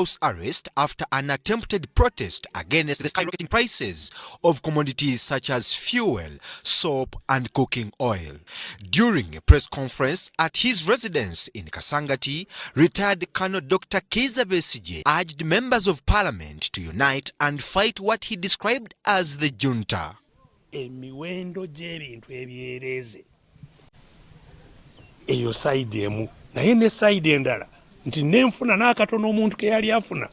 house arrest after an attempted protest against the skyrocketing prices of commodities such as fuel, soap and cooking oil. During a press conference at his residence in Kasangati, retired Colonel Dr. Kizza Besigye urged members of parliament to unite and fight what he described as the junta. Emiwendo gy'ebintu ebyereze eyo side emu naye ne side endala nti nenfuna n'akatono omuntu ke yali afuna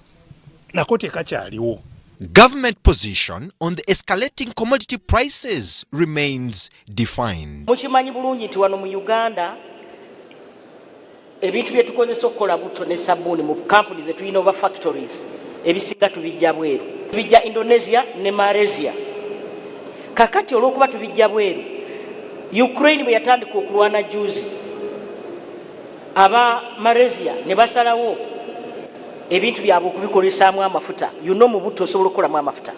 nako tekakyaliwo. Government position on the escalating commodity prices remains defined. Mukimanyi bulungi nti wano mu Uganda ebintu bye tukozesa okukola buto ne sabuni mu companieszetulina over factories ebisinga tubijja bweru, tubijja Indonesia ne Malaysia. Kakati olwokuba tubijja bweru, Ukraine bwe yatandika okulwana juzi, aba Malaysia ne basalawo ebintu byabwe okubikolesaamu amafuta. Mu buto osobola okukolamu amafuta,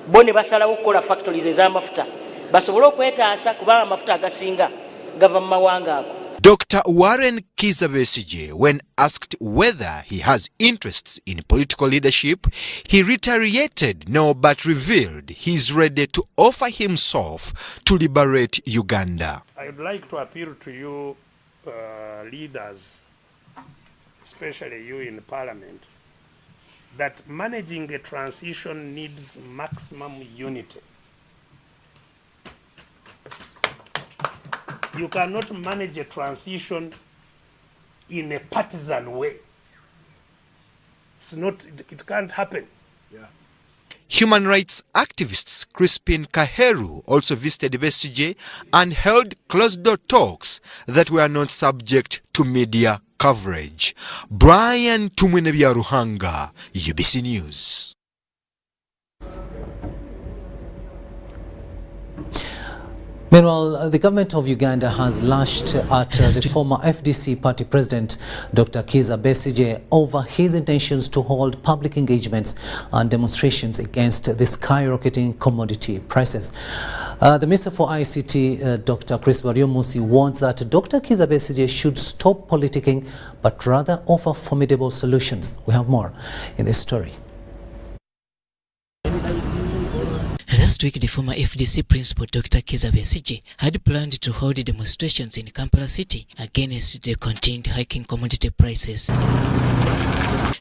bo ne basalawo okukola factories ez'amafuta basobole okwetaasa kuba amafuta agasinga gava mu mawanga ago. Dr. Warren Kizza Besigye, when asked whether he has interests in political leadership, he reiterated no, but revealed he's ready to offer himself to liberate Uganda. I would like to appeal to you leaders, especially you in Parliament, that managing a transition needs maximum unity. You cannot manage a transition in a partisan way. It can't happen. Yeah. Human rights activists Crispin Kaheru also visited Besigye and held closed-door talks that were not subject to media coverage. Brian Tumwinebyaruhanga, UBC News. Meanwhile, the government of Uganda has lashed at the former FDC party president, Dr. Kizza Besigye, over his intentions to hold public engagements and demonstrations against the skyrocketing commodity prices. The Minister for ICT, Dr. Chris Baryomunsi, warns that Dr. Kizza Besigye should stop politicking, but rather offer formidable solutions. We have more in this story. Last week, the former FDC principal Dr. Kizza Besigye had planned to hold demonstrations in Kampala City against the continued hiking commodity prices.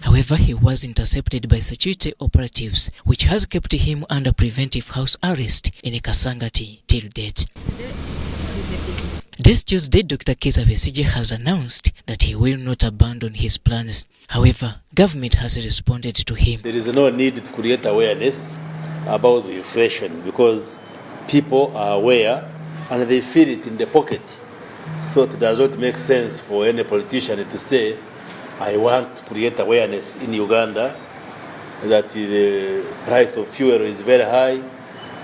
However, he was intercepted by security operatives, which has kept him under preventive house arrest in Kasangati till date. This Tuesday, Dr. Kizza Besigye has announced that he will not abandon his plans. However, government has responded to him. There is no need to create awareness about the inflation because people are aware and they feel it in the pocket. So it does not make sense for any politician to say, I want to create awareness in Uganda that the price of fuel is very high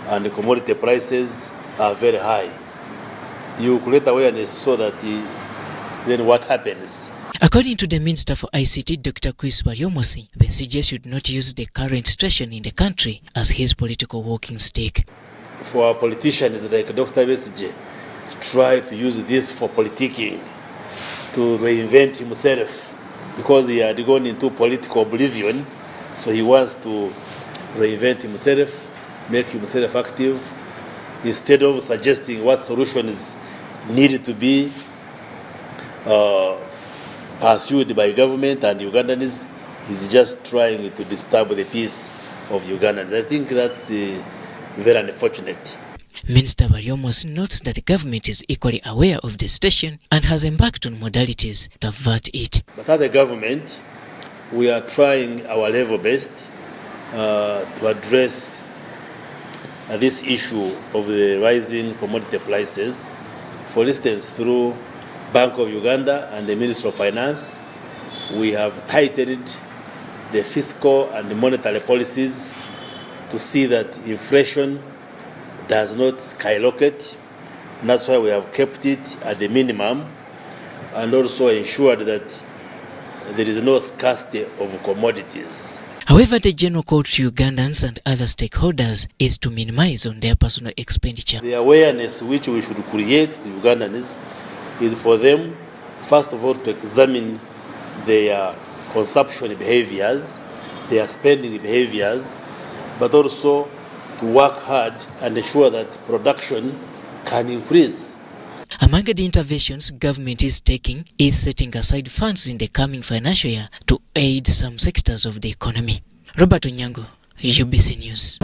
and the commodity prices are very high. You create awareness so that then what happens? According to the Minister for ICT, Dr. Chris Baryomunsi, Besigye should not use the current situation in the country as his political walking stick. For our politicians like Dr. Besigye to try to use this for politicking, to reinvent himself, because he had gone into political oblivion, so he wants to reinvent himself, make himself active, instead of suggesting what solutions needed to be pursued by government and Ugandans. Is just trying to disturb the peace of Ugandans. I think that's very unfortunate. Minister Baryomunsi notes that the government is equally aware of the situation and has embarked on modalities to avert it. But as a government, we are trying our level best to address this issue of the rising commodity prices. For instance, through Bank of Uganda and the Ministry of Finance, we have tightened the fiscal and the monetary policies to see that inflation does not skyrocket. And that's why we have kept it at the minimum and also ensured that there is no scarcity of commodities. However, the general call to Ugandans and other stakeholders is to minimize on their personal expenditure. The awareness which we should create to Ugandans is for them, first of all, to examine their consumption behaviors, their spending behaviors, but also to work hard and ensure that production can increase. Among the interventions government is taking is setting aside funds in the coming financial year to aid some sectors of the economy. Robert Onyango, UBC News.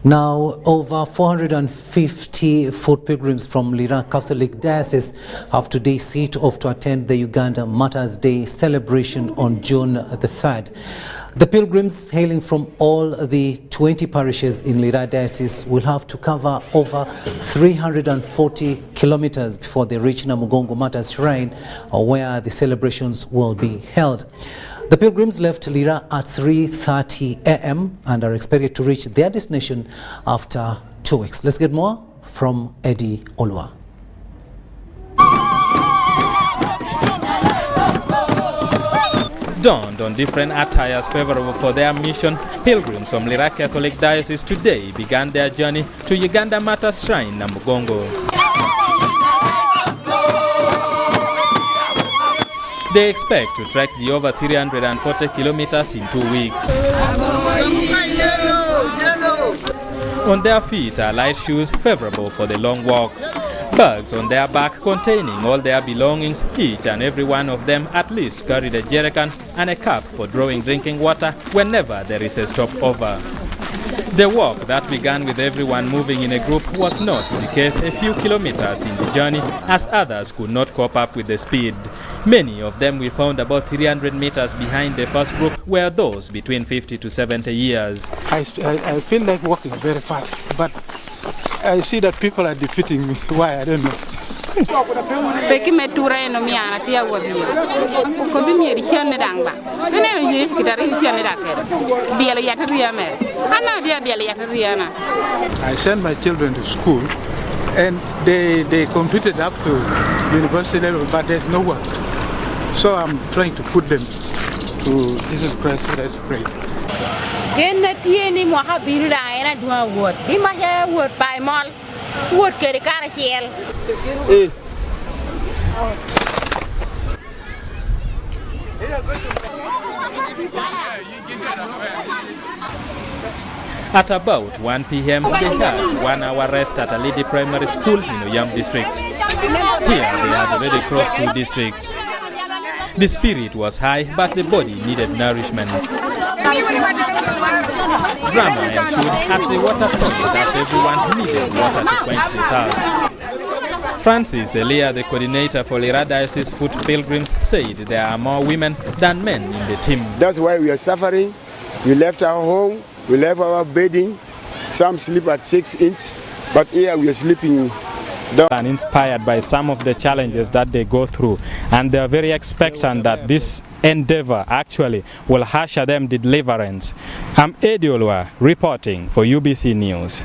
Now, over 450 foot pilgrims from Lira Catholic Diocese have today set off to attend the Uganda Martyrs' Day celebration on June the 3rd. The pilgrims hailing from all the 20 parishes in Lira Diocese will have to cover over 340 kilometers before they reach Namugongo Martyrs' Shrine, where the celebrations will be held. The pilgrims left Lira at 3:30 a.m. and are expected to reach their destination after 2 weeks. Let's get more from Eddie Olwa. Dawned on different attires favorable for their mission, pilgrims from Lira Catholic Diocese today began their journey to Uganda Martyrs' Shrine, Namugongo. They expect to trek the over 340 kilometers in 2 weeks. On their feet are light shoes favorable for the long walk. Bags on their back containing all their belongings, each and every one of them at least carried a jerrycan and a cup for drawing drinking water whenever there is a stopover. The walk that began with everyone moving in a group was not the case a few kilometers in the journey, as others could not cope up with the speed. Many of them we found about 300 meters behind the first group were those between 50 to 70 years. I feel like walking very fast, but I see that people are defeating me. Why? I don't know. Peki metura no miana tia wabi. Ko bi mi rishon dangba. Bene yi kitari rishon daker. Bielo yatria me. Ana dia bielo yatria na. I sent my children to school and they competed up to university level, but there's no work. So I'm trying to put them to Jesus Christ. Let's pray. Gena tieni mo ha biru da ena dua word. Di ma ya word by mall. Word ke de kara ciel. At about 1 p.m. they had 1 hour rest at a lady primary school in Oyam district. Here they had already crossed 2 districts. The spirit was high, but the body needed nourishment. Drama ensued at the water point as everyone needed water to quench the thirst. Francis Elia, the coordinator for Lira Diocese Foot Pilgrims, said there are more women than men in the team. That's why we are suffering. We left our home, we left our bedding. Some sleep at 6 inches, but here we are sleeping down. And inspired by some of the challenges that they go through, and they are very expectant that this endeavor actually will usher them deliverance. I'm Eddie Olwa reporting for UBC News.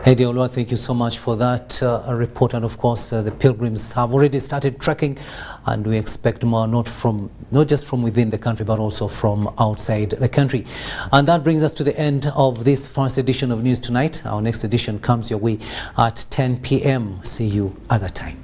Eddie Olwa, thank you so much for that report. And of course, the pilgrims have already started trekking, and we expect more, not just from within the country, but also from outside the country. And that brings us to the end of this first edition of News Tonight. Our next edition comes your way at 10 p.m. See you at that time.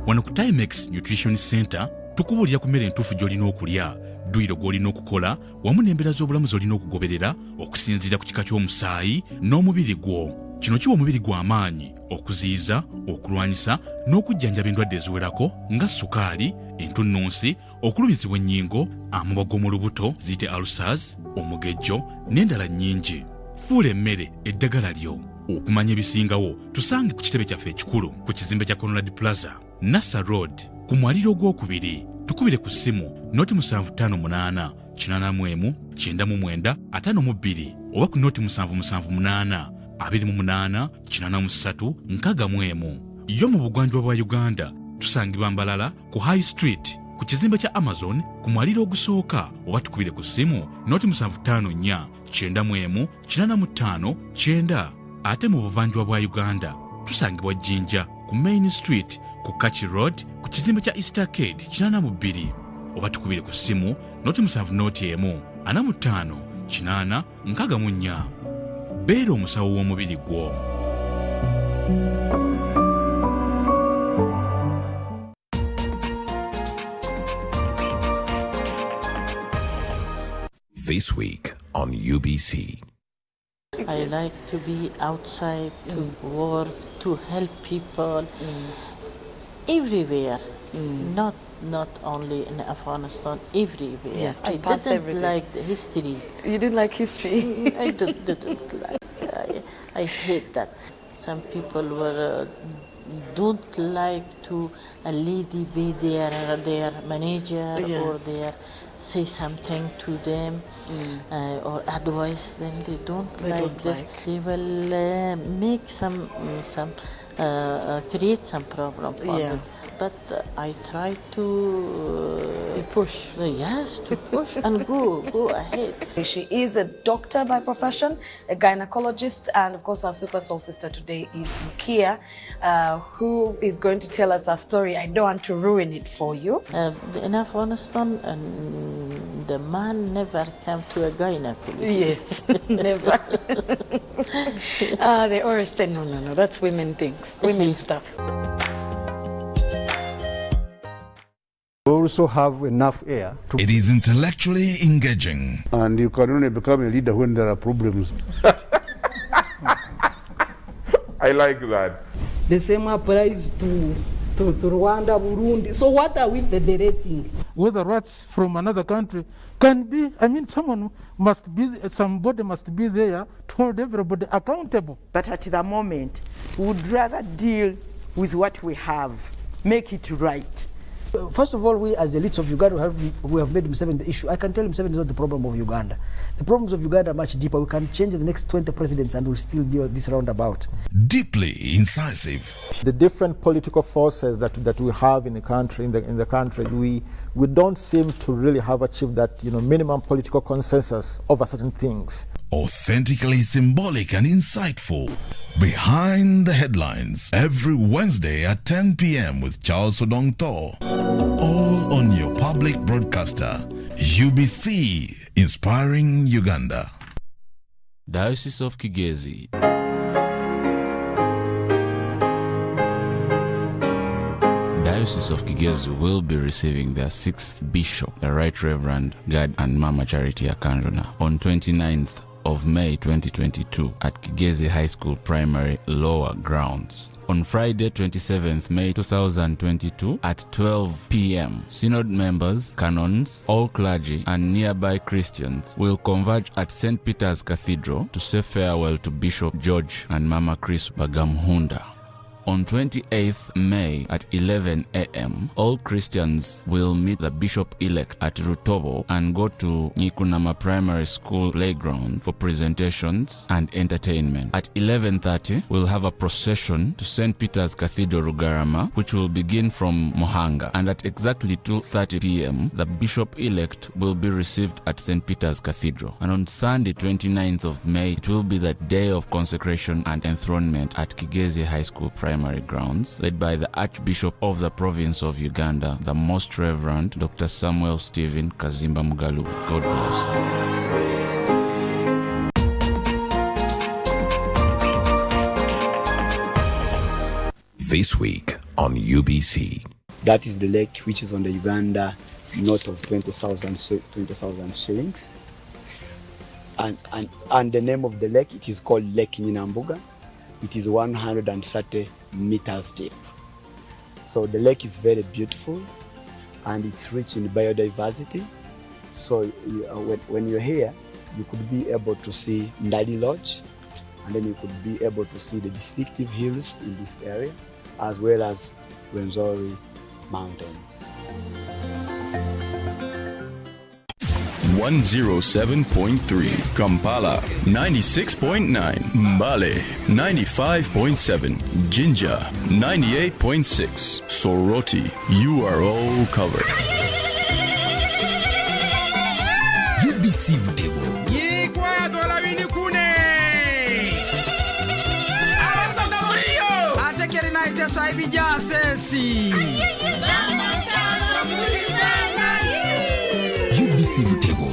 Wano ku Timex Nutrition Center tukubulira ku mmere entuufu gy'olina okulya, dduyiro gw'olina okukola wamu n'embeera z'obulamu z'olina okugoberera okusinziira ku kika ky'omusaayi n'omubiri gwo. Kino kiwa omubiri gwa amaanyi okuziyiza, okulwanyisa n'okujjanjaba endwadde eziwerako nga sukaali, entunnunsi, okulumizibwa ennyingo, amabwa g'omu lubuto ziyite ulcers, omugejjo n'endala nnyingi. fuula emmere eddagala lyo. Okumanya ebisingawo tusange ku kitebe kyaffe ekikulu ku kizimbe kya Conrad Plaza, Nassa Road, ku mwaliro ogwokubiri. Tukubire ku ssimu noti 758 81 99 52 oba ku noti 778 28 83 61. Yo mu bugwanjuba bwa Uganda tusangibwa Mbalala ku High Street ku kizimbe kya Amazon ku mwaliro ogusooka, oba tukubire ku ssimu noti 754 91 85 9. Ate mu buvanjuba bwa Uganda tusangibwa Jinja ku Main Street ku Kachi Road ku kizimbe kya East Arcade 82, oba tukubire ku ssimu noti 701 45 8 64. Beera omusawo w'omubiri gwo. This week on UBC. I like to be outside, to work, to help people everywhere. Not only in Afghanistan, everywhere. Yes, to I pass didn't everything. like the history. You didn't like history? I didn't like. I hate that. Some people were don't like to a lady be their manager or their say something to them or advise them. They don't like this. They will make some create some problem for them. But I try to push. Yes, to push and go ahead. She is a doctor by profession, a gynecologist, and of course our super soul sister today is Mukia, who is going to tell us her story. I don't want to ruin it for you. In Afghanistan, the man never came to a gynecologist. Yes, never. They always say, no, that's women things, women stuff. We also have enough air. It is intellectually engaging. And you can only become a leader when there are problems. I like that. The same applies to Rwanda, Burundi. So what are we federating? Whether rats from another country can be, somebody must be there to hold everybody accountable. But at the moment, we would rather deal with what we have, make it right. First of all, we as elites of Uganda, we have made Museveni the issue. I can tell him Museveni is not the problem of Uganda. The problems of Uganda are much deeper. We can change the next 20 presidents and we'll still be this roundabout. Deeply incisive. The different political forces that we have in the country, in the country, we don't seem to really have achieved that minimum political consensus over certain things. Authentically symbolic and insightful. Behind the Headlines, every Wednesday at 10 p.m. with Charles Odong Thor. All on your public broadcaster, UBC, Inspiring Uganda. Diocese of Kigezi. Diocese of Kigezi will be receiving their 6th bishop, the Right Reverend God and Mama Charity Akanjona, on 29th of May 2022 at Kigezi High School Primary Lower Grounds. On Friday 27th May 2022 at 12 p.m, Synod members, canons, all clergy and nearby Christians will converge at St. Peter's Cathedral to say farewell to Bishop George and Mama Chris Bagamhunda. On 28th May at 11 a.m, all Christians will meet the Bishop-elect at Rutobo and go to Nyikunama Primary School playground for presentations and entertainment. At 11:30, we'll have a procession to St. Peter's Cathedral Rugarama, which will begin from Mohanga. And at exactly 2:30 p.m, the Bishop-elect will be received at St. Peter's Cathedral. And on Sunday, 29th of May, it will be the day of consecration and enthronement at Kigezi High School Primary Grounds, led by the Archbishop of the province of Uganda, the Most Reverend Dr. Samuel Stephen Kazimba Mugalu. God bless you. This week on UBC. That is the lake which is on the Uganda note of 20,000 shillings. And the name of the lake, it is called Lake Nyinambuga. It is 130 meters deep. So the lake is very beautiful and it's rich in biodiversity. So when you're here, you could be able to see Ndali Lodge, and then you could be able to see the distinctive hills in this area, as well as Rwenzori Mountain. 107.3 Kampala, 96.9 Mbale, 95.7 Jinja, 98.6 Soroti. You are all covered. UBC Mutego. UBC Mutego.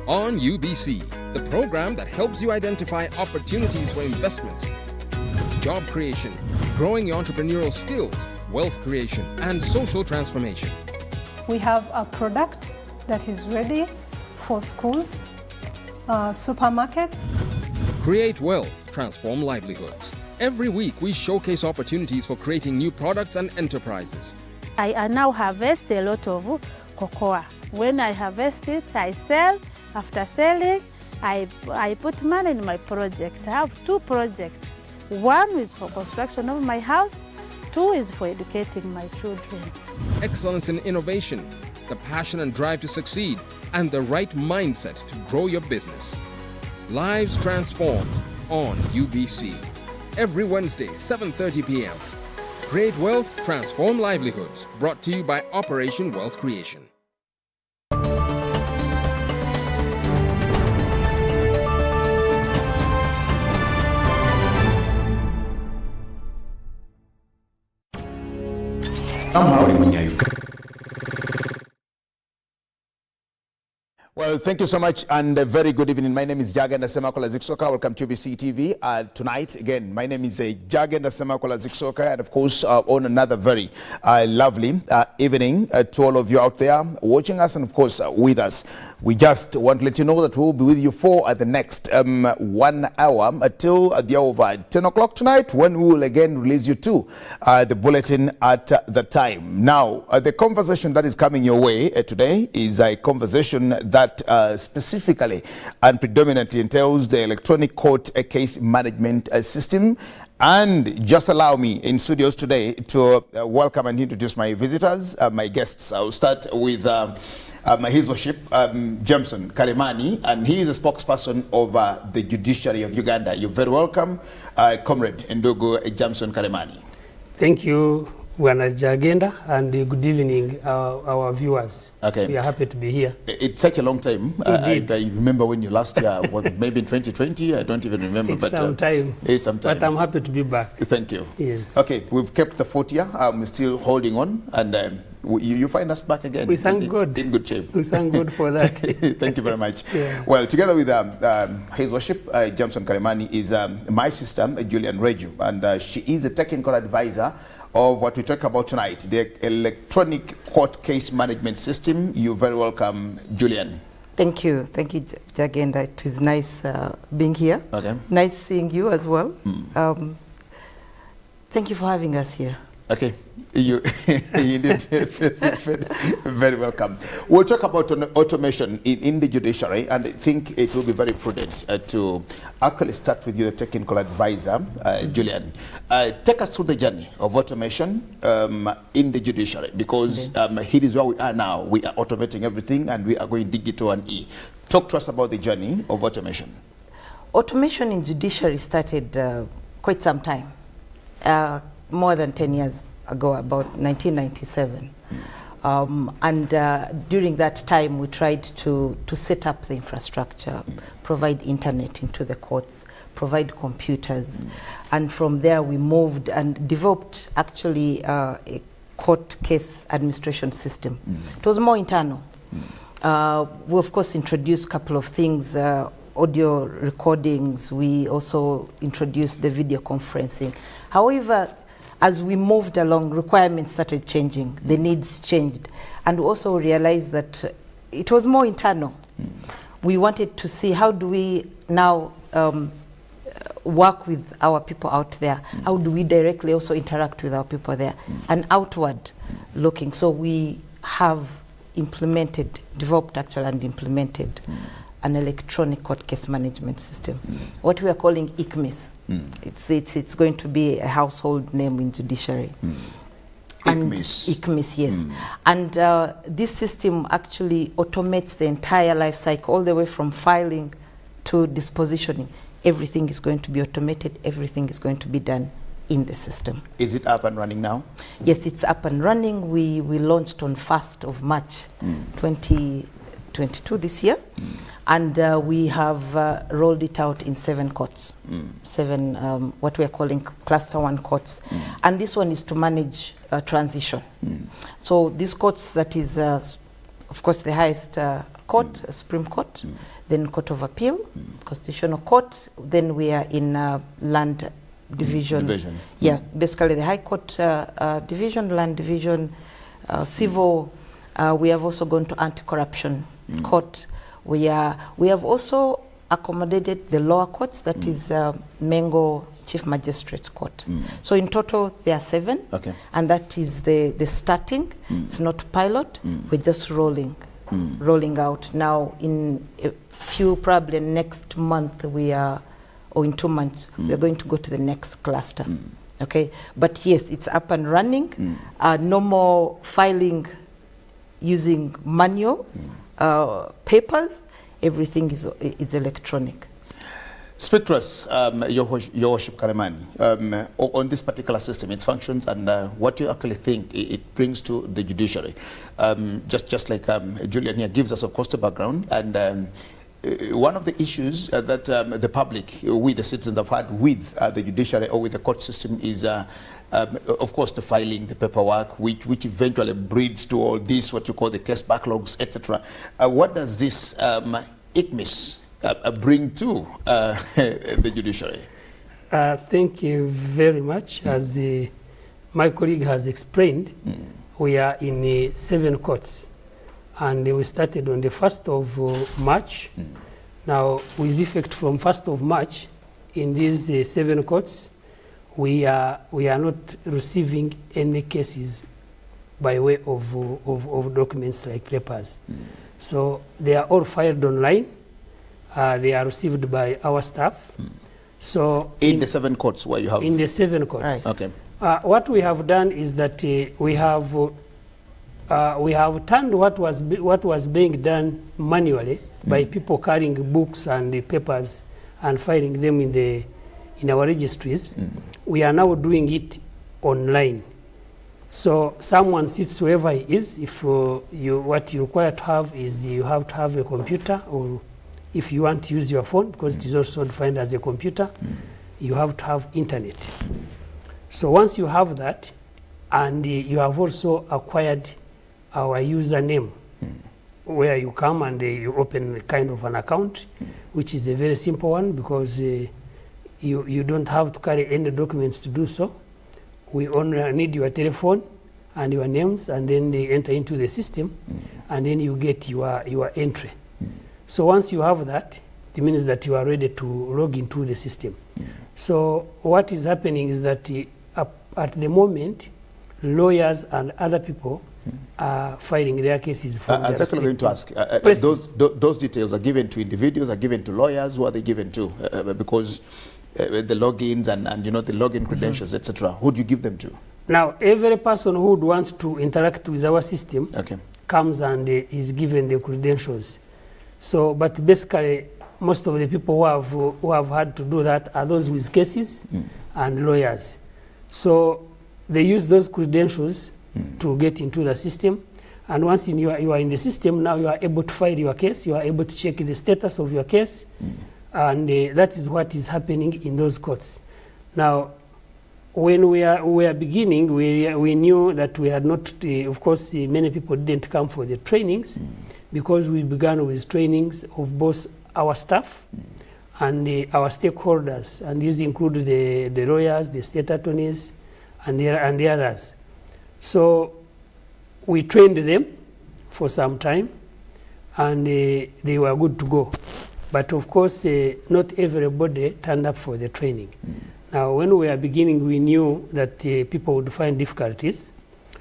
On UBC, the program that helps you identify opportunities for investment, job creation, growing your entrepreneurial skills, wealth creation, and social transformation. We have a product that is ready for schools, supermarkets. Create wealth, transform livelihoods. Every week, we showcase opportunities for creating new products and enterprises. I now harvest a lot of cocoa. When I harvest it, I sell. After selling, I put money in my project. I have 2 projects. 1 is for construction of my house, 2 is for educating my children. Excellence in innovation, the passion and drive to succeed, and the right mindset to grow your business. Lives transformed on UBC. Every Wednesday, 7:30 p.m. Create wealth, transform livelihoods. Brought to you by Operation Wealth Creation. Well, thank you so much, and a very good evening. My name is Jagenda Semakola Ziksoka. Welcome to UBC TV. Tonight, again, my name is Jagenda Semakola Ziksoka, and of course, on another very lovely evening to all of you out there watching us, and of course, with us. We just want to let you know that we'll be with you for the next 1 hour until the hour of 10 o'clock tonight, when we will again release you to the bulletin at the time. Now, the conversation that is coming your way today is a conversation that specifically and predominantly entails the electronic court case management system. And just allow me in studios today to welcome and introduce my visitors, my guests. I'll start with His Worship Jameson Karemani, and he is a spokesperson of the Judiciary of Uganda. You're very welcome, Comrade Ndogo Jameson Karemani. Thank you, Bwana Jagenda, and good evening, our viewers. Okay. We are happy to be here. It's such a long time. I remember when you last year, was maybe in 2020, I don't even remember. It's some time. It's some time. But I'm happy to be back. Thank you. Yes. Okay, we've kept the fort here. We're still holding on, and you find us back again. We thank God. In good shape. We thank God for that. Thank you very much. Yeah. Well, together with His Worship Jameson Karemani is my sister, Julian Reju, and she is a technical advisor of what we talk about tonight, the electronic court case management system. You're very welcome, Julian. Thank you, Jagenda. It is nice being here. Okay. Nice seeing you as well. Thank you for having us here. Okay, you did very welcome. We'll talk about automation in the judiciary, and I think it will be very prudent to actually start with you, the technical advisor, Julian. Take us through the journey of automation in the judiciary, because here is where we are now. We are automating everything, and we are going digital and Talk to us about the journey of automation. Automation in judiciary started quite some time. More than 10 years ago, about 1997. And during that time, we tried to set up the infrastructure, provide internet into the courts, provide computers. And from there, we moved and developed actually a court case administration system. It was more internal. We, of course, introduced a couple of things, audio recordings. We also introduced the video conferencing. However, as we moved along, requirements started changing, the needs changed, and we also realized that it was more internal. We wanted to see how do we now work with our people out there, how do we directly also interact with our people there, and outward looking. So we have developed actually and implemented an electronic court case management system, what we are calling ICMIS. It's going to be a household name in judiciary. ICMIS, yes. And this system actually automates the entire life cycle, all the way from filing to dispositioning. Everything is going to be automated. Everything is going to be done in the system. Is it up and running now? Yes, it's up and running. We launched on 1st of March 2022 this year, and we have rolled it out in 7 courts, 7 what we are calling cluster 1 courts, and this one is to manage transition. So these courts, that is of course the highest court, Supreme Court, then Court of Appeal, Constitutional Court, then we are in land division. Yeah, basically the High Court division, land division, civil. We have also gone to anti-corruption court. We have also accommodated the lower courts, that is Mengo Chief Magistrates Court. So in total there are 7, and that is the starting. It's not pilot. We're just rolling out now. In a few, probably next month, or in 2 months, we are going to go to the next cluster. Okay, but yes, it's up and running. No more filing using manual papers. Everything is electronic. Speak to us, Your Worship Karemani, on this particular system, its functions, and what you actually think it brings to the judiciary. Just like Julian here gives us, of course, the background, and one of the issues that the public, we the citizens, have had with the judiciary or with the court system is, of course, the filing, the paperwork, which eventually breeds to all this, what you call the case backlogs, etc. What does this ICMIS bring to the judiciary? Thank you very much. As my colleague has explained, we are in 7 courts, and we started on the 1st of March. Now, with effect from 1st of March, in these 7 courts, we are not receiving any cases by way of documents like papers. So they are all filed online. They are received by our staff. So in the 7 courts where you have? In the 7 courts. Right. Okay. What we have done is that we have turned what was being done manually by people carrying books and the papers and filing them in our registries. We are now doing it online. So someone sits wherever he is. If what you require to have is you have to have a computer, or if you want to use your phone, because it is also defined as a computer, you have to have internet. So once you have that, and you have also acquired our username, where you come and you open kind of an account, which is a very simple one, because you don't have to carry any documents to do so. We only need your telephone and your names, and then they enter into the system, and then you get your entry. So once you have that, it means that you are ready to log into the system. So what is happening is that at the moment, lawyers and other people are filing their cases. I was actually going to ask, those details are given to individuals, are given to lawyers. Who are they given to? Because the logins and the login credentials, etc. Who do you give them to? Now, every person who wants to interact with our system comes and is given the credentials. So, but basically, most of the people who have had to do that are those with cases and lawyers. So they use those credentials to get into the system. And once you are in the system, now you are able to file your case. You are able to check the status of your case. And that is what is happening in those courts. Now, when we are beginning, we knew that we had not, of course, many people didn't come for the trainings, because we began with trainings of both our staff and our stakeholders, and these include the lawyers, the state attorneys, and the others. So we trained them for some time, and they were good to go. But of course, not everybody turned up for the training. Now, when we were beginning, we knew that people would find difficulties.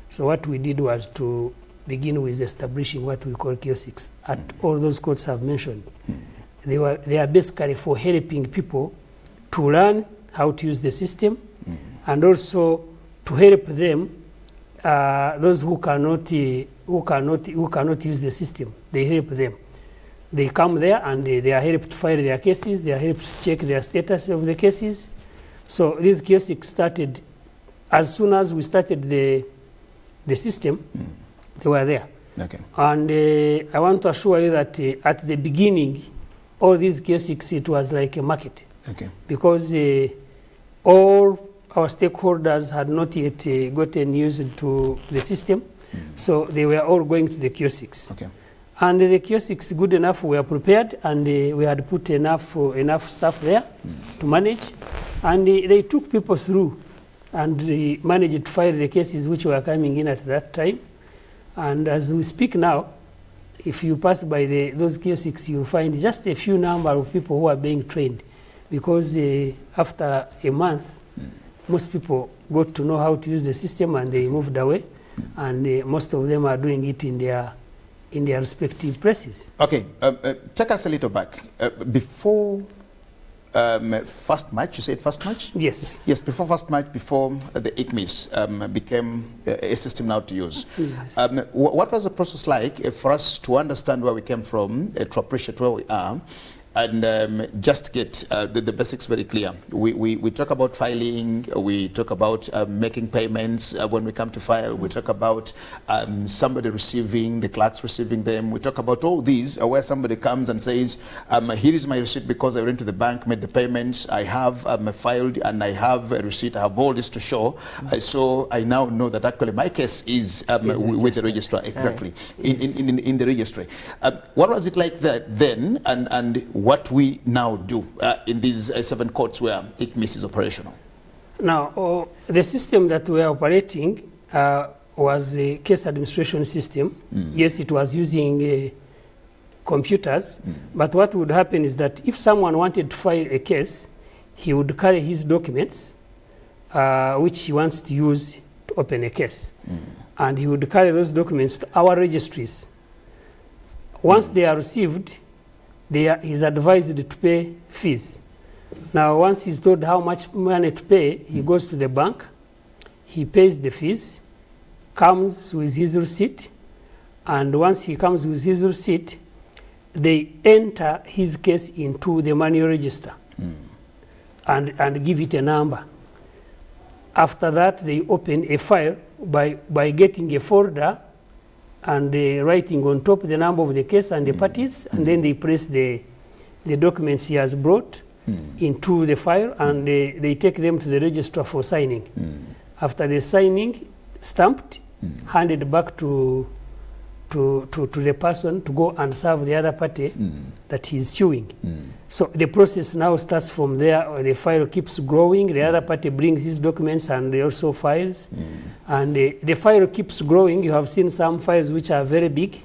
So what we did was to begin with establishing what we call kiosks at all those courts I've mentioned. They are basically for helping people to learn how to use the system, and also to help them, those who cannot use the system. They help them. They come there and they are helped to file their cases. They are helped to check their status of the cases. So these kiosks started as soon as we started the system. They were there. Okay. And I want to assure you that at the beginning, all these kiosks, it was like a market. Okay. Because all our stakeholders had not yet gotten used to the system, so they were all going to the kiosks. Okay. And the kiosks, good enough, were prepared, and we had put enough staff there to manage, and they took people through, and they managed to file the cases which were coming in at that time. And as we speak now, if you pass by those kiosks, you'll find just a few number of people who are being trained, because after a month, most people got to know how to use the system and they moved away, and most of them are doing it in their respective places. Okay, take us a little back. Before 1st March, you said 1st March? Yes. Yes, before 1st March, before the ICMIS became a system now to use. Yes. What was the process like for us to understand where we came from, to appreciate where we are, and just get the basics very clear? We talk about filing, we talk about making payments when we come to file, we talk about somebody receiving, the clerks receiving them, we talk about all these where somebody comes and says, here is my receipt because I went to the bank, made the payments, I have filed and I have a receipt, I have all this to show, so I now know that actually my case is with the registrar, exactly, in the registry. What was it like that then, and what we now do in these 7 courts where ICMIS is operational? Now, the system that we are operating was a case administration system. Yes, it was using computers, but what would happen is that if someone wanted to file a case, he would carry his documents, which he wants to use to open a case. And he would carry those documents to our registries. Once they are received, he's advised to pay fees. Now, once he's told how much money to pay, he goes to the bank, he pays the fees, comes with his receipt, and once he comes with his receipt, they enter his case into the money register and give it a number. After that, they open a file by getting a folder and writing on top the number of the case and the parties, and then they place the documents he has brought into the file, and they take them to the registrar for signing. After the signing, stamped, handed back to the person to go and serve the other party that he's suing. So the process now starts from there. The file keeps growing. The other party brings his documents and they also files. And the file keeps growing. You have seen some files which are very big.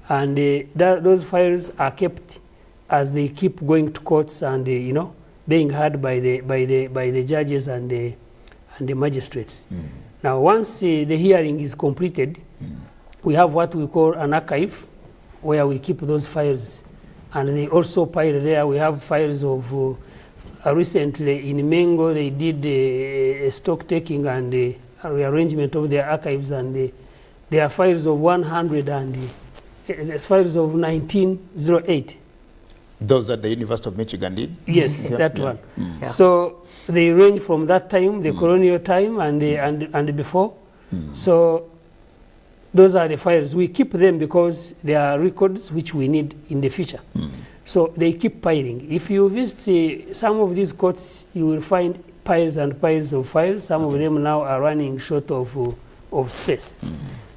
And those files are kept as they keep going to courts and being heard by the judges and the magistrates. Now, once the hearing is completed, we have what we call an archive where we keep those files. And they also pile there. We have files of, recently in Mengo, they did a stock taking and a rearrangement of their archives, and there are files of 100 and files of 1908. Those that the University of Michigan did? Yes, that one. So they range from that time, the colonial time, and before. So those are the files. We keep them because they are records which we need in the future. So they keep piling. If you visit some of these courts, you will find piles and piles of files. Some of them now are running short of space.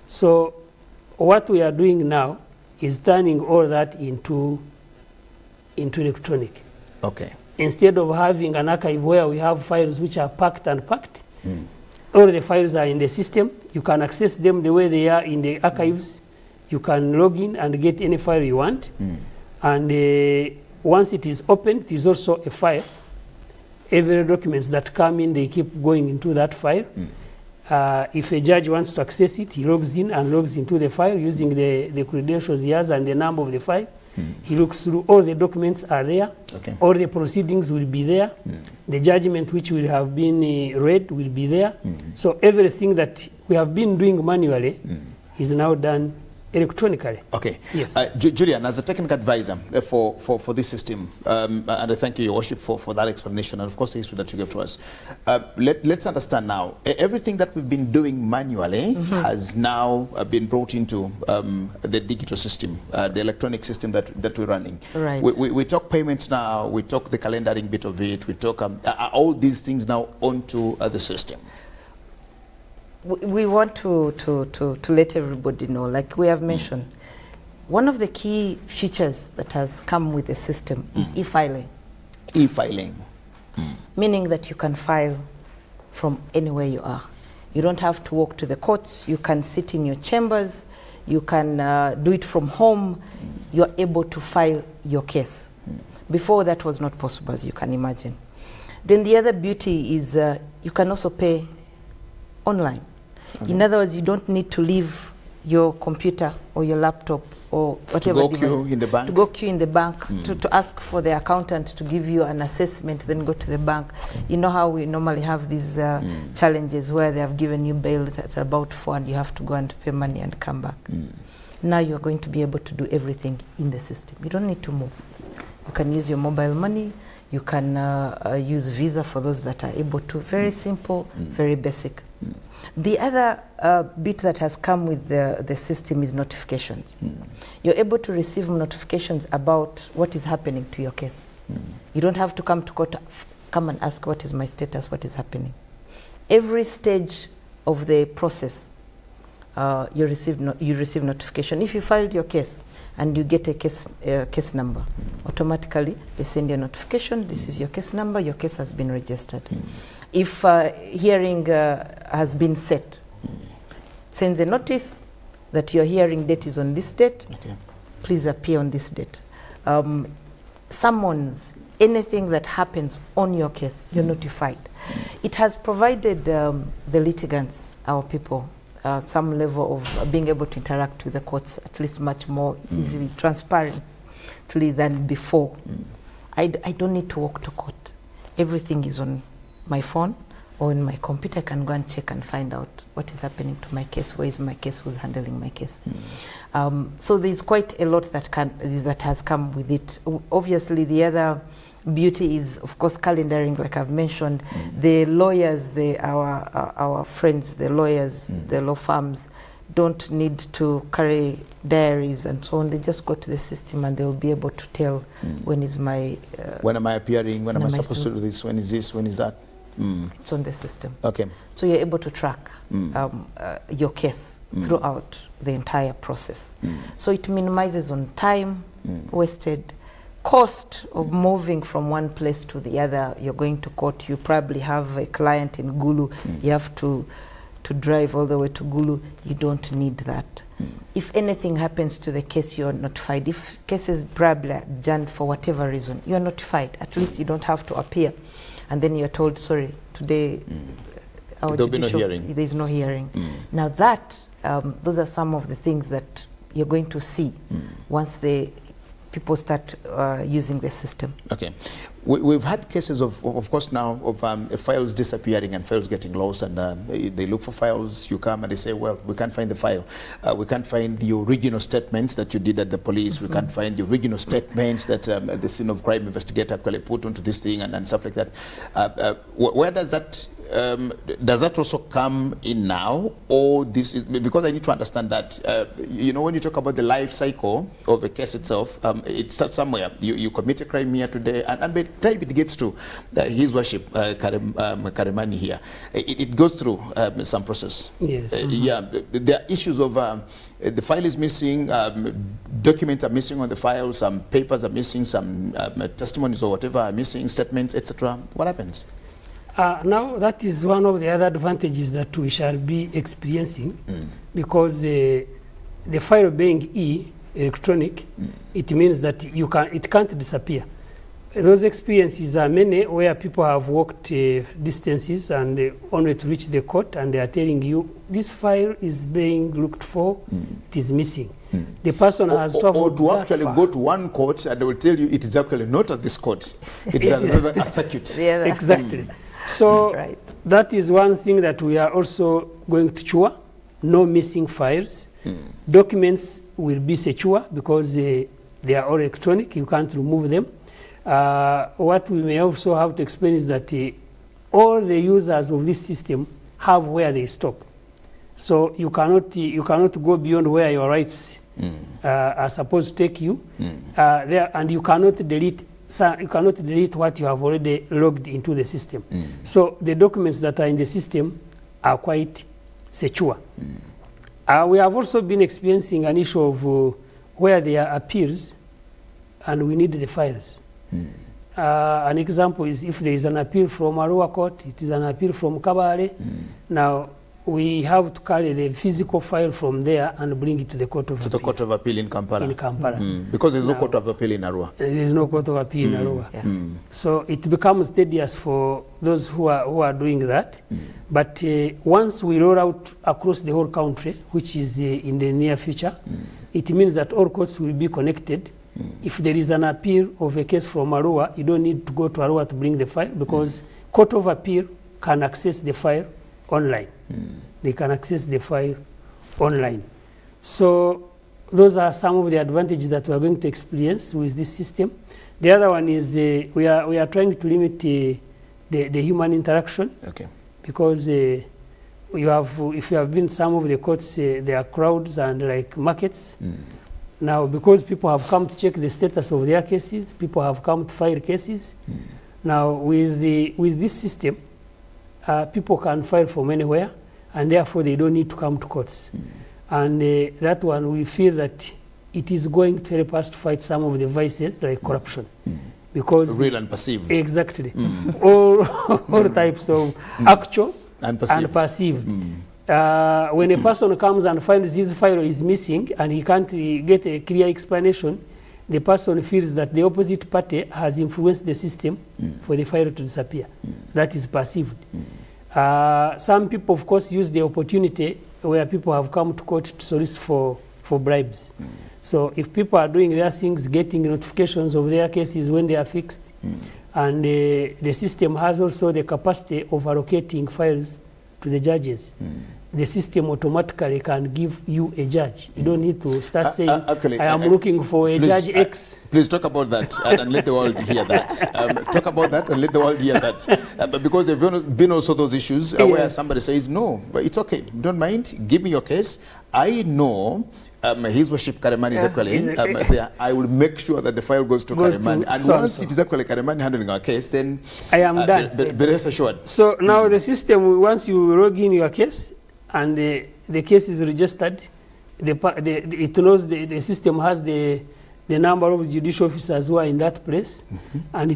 So what we are doing now is turning all that into electronic. Okay. Instead of having an archive where we have files which are packed and packed, all the files are in the system. You can access them the way they are in the archives. You can log in and get any file you want. And once it is opened, it is also a file. Every documents that come in, they keep going into that file. If a judge wants to access it, he logs in and logs into the file using the credentials he has and the number of the file. He looks through, all the documents are there, all the proceedings will be there, the judgment which will have been read will be there. So everything that we have been doing manually is now done electronically. Okay. Yes. Julian, as a technical advisor for this system, and I thank you, Your Worship, for that explanation, and of course the history that you gave to us. Let's understand now, everything that we've been doing manually has now been brought into the digital system, the electronic system that we're running. Right. We talk payments now, we talk the calendaring bit of it, we talk all these things now onto the system. We want to let everybody know, like we have mentioned, one of the key features that has come with the system is e-filing. E-filing. Meaning that you can file from anywhere you are. You don't have to walk to the courts. You can sit in your chambers. You can do it from home. You're able to file your case. Before, that was not possible, as you can imagine. Then the other beauty is you can also pay online. In other words, you don't need to leave your computer or your laptop or whatever device. To go queue in the bank? To go queue in the bank, to ask for the accountant to give you an assessment, then go to the bank. You know how we normally have these challenges where they have given you bail at about 4 and you have to go and pay money and come back. Now you are going to be able to do everything in the system. You don't need to move. You can use your mobile money. You can use Visa for those that are able to. Very simple, very basic. The other bit that has come with the system is notifications. You're able to receive notifications about what is happening to your case. You don't have to come to court, come and ask what is my status, what is happening. Every stage of the process, you receive notification. If you filed your case and you get a case number, automatically they send you a notification, this is your case number, your case has been registered. If hearing has been set, sends a notice that your hearing date is on this date, please appear on this date. Summons, anything that happens on your case, you're notified. It has provided the litigants, our people, some level of being able to interact with the courts at least much more easily, transparently than before. I don't need to walk to court. Everything is on my phone or in my computer. I can go and check and find out what is happening to my case, where is my case, who's handling my case. So there's quite a lot that has come with it. Obviously, the other beauty is, of course, calendaring, like I've mentioned. The lawyers, our friends, the lawyers, the law firms, don't need to carry diaries and so on. They just go to the system and they'll be able to tell when is my... when am I appearing? When am I supposed to do this? When is this? When is that? It's on the system. Okay. So you're able to track your case throughout the entire process. So it minimizes on time wasted, cost of moving from one place to the other. You're going to court, you probably have a client in Gulu, you have to drive all the way to Gulu. You don't need that. If anything happens to the case, you're notified. If cases probably adjourned for whatever reason, you're notified. At least you don't have to appear. And then you're told, sorry, today there'll be no hearing. There's no hearing. Now that, those are some of the things that you're going to see once people start using the system. Okay. We've had cases of course now, of files disappearing and files getting lost, and they look for files, you come and they say, well, we can't find the file. We can't find the original statements that you did at the police. We can't find the original statements that the scene of crime investigator actually put onto this thing and stuff like that. Where does that also come in now? Or this is, because I need to understand that, you know, when you talk about the life cycle of a case itself, it starts somewhere. You commit a crime here today, and by the time it gets to His Worship Karimani here, it goes through some process. Yes. Yeah, there are issues of the file is missing, documents are missing on the file, some papers are missing, some testimonies or whatever are missing, statements, etc. What happens? Now that is one of the other advantages that we shall be experiencing, because the file being electronic, it means that it can't disappear. Those experiences are many where people have walked distances and only to reach the court, and they are telling you this file is being looked for, it is missing. The person has traveled or to actually go to one court and they will tell you it is actually not at this court. It is another a circuit. Exactly. So that is one thing that we are also going to ensure. No missing files. Documents will be secure because they are all electronic. You can't remove them. What we may also have to explain is that all the users of this system have where they stop. So you cannot go beyond where your rights are supposed to take you there, and you cannot delete what you have already logged into the system. So the documents that are in the system are quite secure. We have also been experiencing an issue of where there are appeals and we need the files. An example is if there is an appeal from Arua Court, it is an appeal from Kabale. Now, we have to carry the physical file from there and bring it to the Court of Appeal. To the Court of Appeal in Kampala. In Kampala. Because there is no Court of Appeal in Arua. There is no Court of Appeal in Arua. So it becomes tedious for those who are doing that. But once we roll out across the whole country, which is in the near future, it means that all courts will be connected. If there is an appeal of a case from Arua, you don't need to go to Arua to bring the file because Court of Appeal can access the file online. They can access the file online. So those are some of the advantages that we are going to experience with this system. The other one is we are trying to limit the human interaction. Because if you have been some of the courts, there are crowds and like markets. Now, because people have come to check the status of their cases, people have come to file cases. Now, with this system, people can file from anywhere, and therefore they don't need to come to courts. And that one, we feel that it is going to help us to fight some of the vices like corruption. Because real and perceived. Exactly. All types of actual and perceived. When a person comes and finds his file is missing and he can't get a clear explanation, the person feels that the opposite party has influenced the system for the file to disappear. That is perceived. Some people, of course, use the opportunity where people have come to court to solicit for bribes. So if people are doing their things, getting notifications of their cases when they are fixed, and the system has also the capacity of allocating files to the judges, the system automatically can give you a judge. You don't need to start saying, I am looking for a judge X. Please talk about that and let the world hear that. Talk about that and let the world hear that. But because there have been also those issues where somebody says, no, but it's okay, don't mind, give me your case. I know His Worship Karemani is actually, I will make sure that the file goes to Karemani. And once it is actually Karemani handling our case, then I am done. Be rest assured. So now the system, once you log in your case and the case is registered, it knows the system has the number of judicial officers who are in that place, and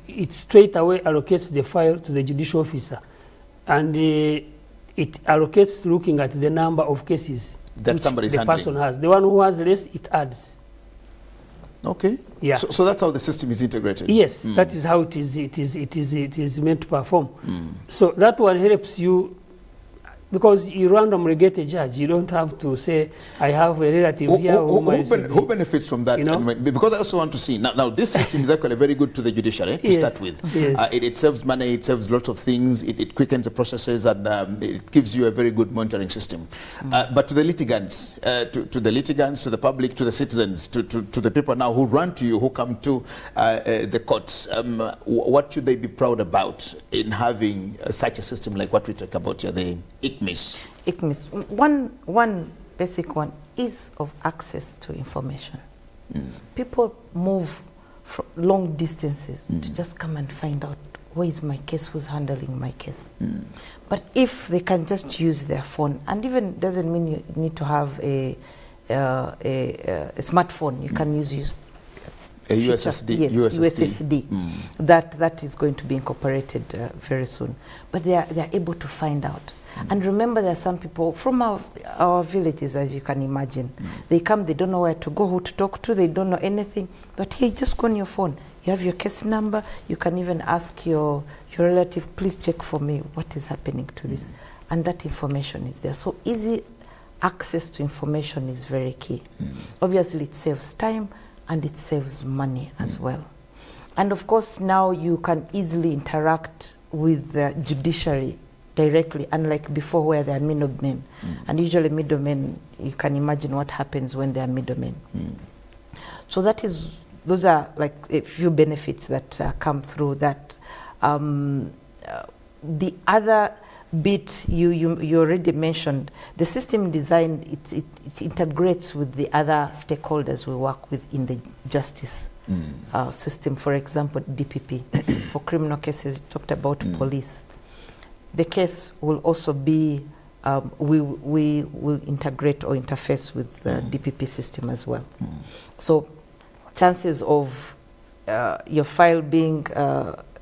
it straight away allocates the file to the judicial officer. And it allocates looking at the number of cases that somebody is handling. The person has. The one who has less, it adds. Okay. Yeah. So that's how the system is integrated. Yes, that is how it is meant to perform. So that one helps you because you randomly get a judge. You don't have to say, I have a relative here. Who benefits from that? You know? Because I also want to see, now this system is actually very good to the judiciary to start with. Yes. It saves money, it saves lots of things, it quickens the processes, and it gives you a very good monitoring system. But to the litigants, to the public, to the citizens, to the people now who run to you, who come to the courts, what should they be proud about in having such a system like what we talk about here, the ICMIS. One basic one is of access to information. People move from long distances to just come and find out where is my case, who's handling my case. But if they can just use their phone, and even doesn't mean you need to have a smartphone, you can use a USSD. Yes, USSD. That is going to be incorporated very soon. But they are able to find out. And remember, there are some people from our villages, as you can imagine. They come, they don't know where to go, who to talk to, they don't know anything. But hey, just go on your phone. You have your case number. You can even ask your relative, please check for me what is happening to this. And that information is there. So easy access to information is very key. Obviously, it saves time and it saves money as well. And of course, now you can easily interact with the judiciary directly, unlike before where there are middlemen. And usually middlemen, you can imagine what happens when there are middlemen. So those are like a few benefits that come through that. The other bit you already mentioned, the system design, it integrates with the other stakeholders we work with in the justice system. For example, DPP. For criminal cases, talked about police. The case will also be, we will integrate or interface with the DPP system as well. So chances of your file being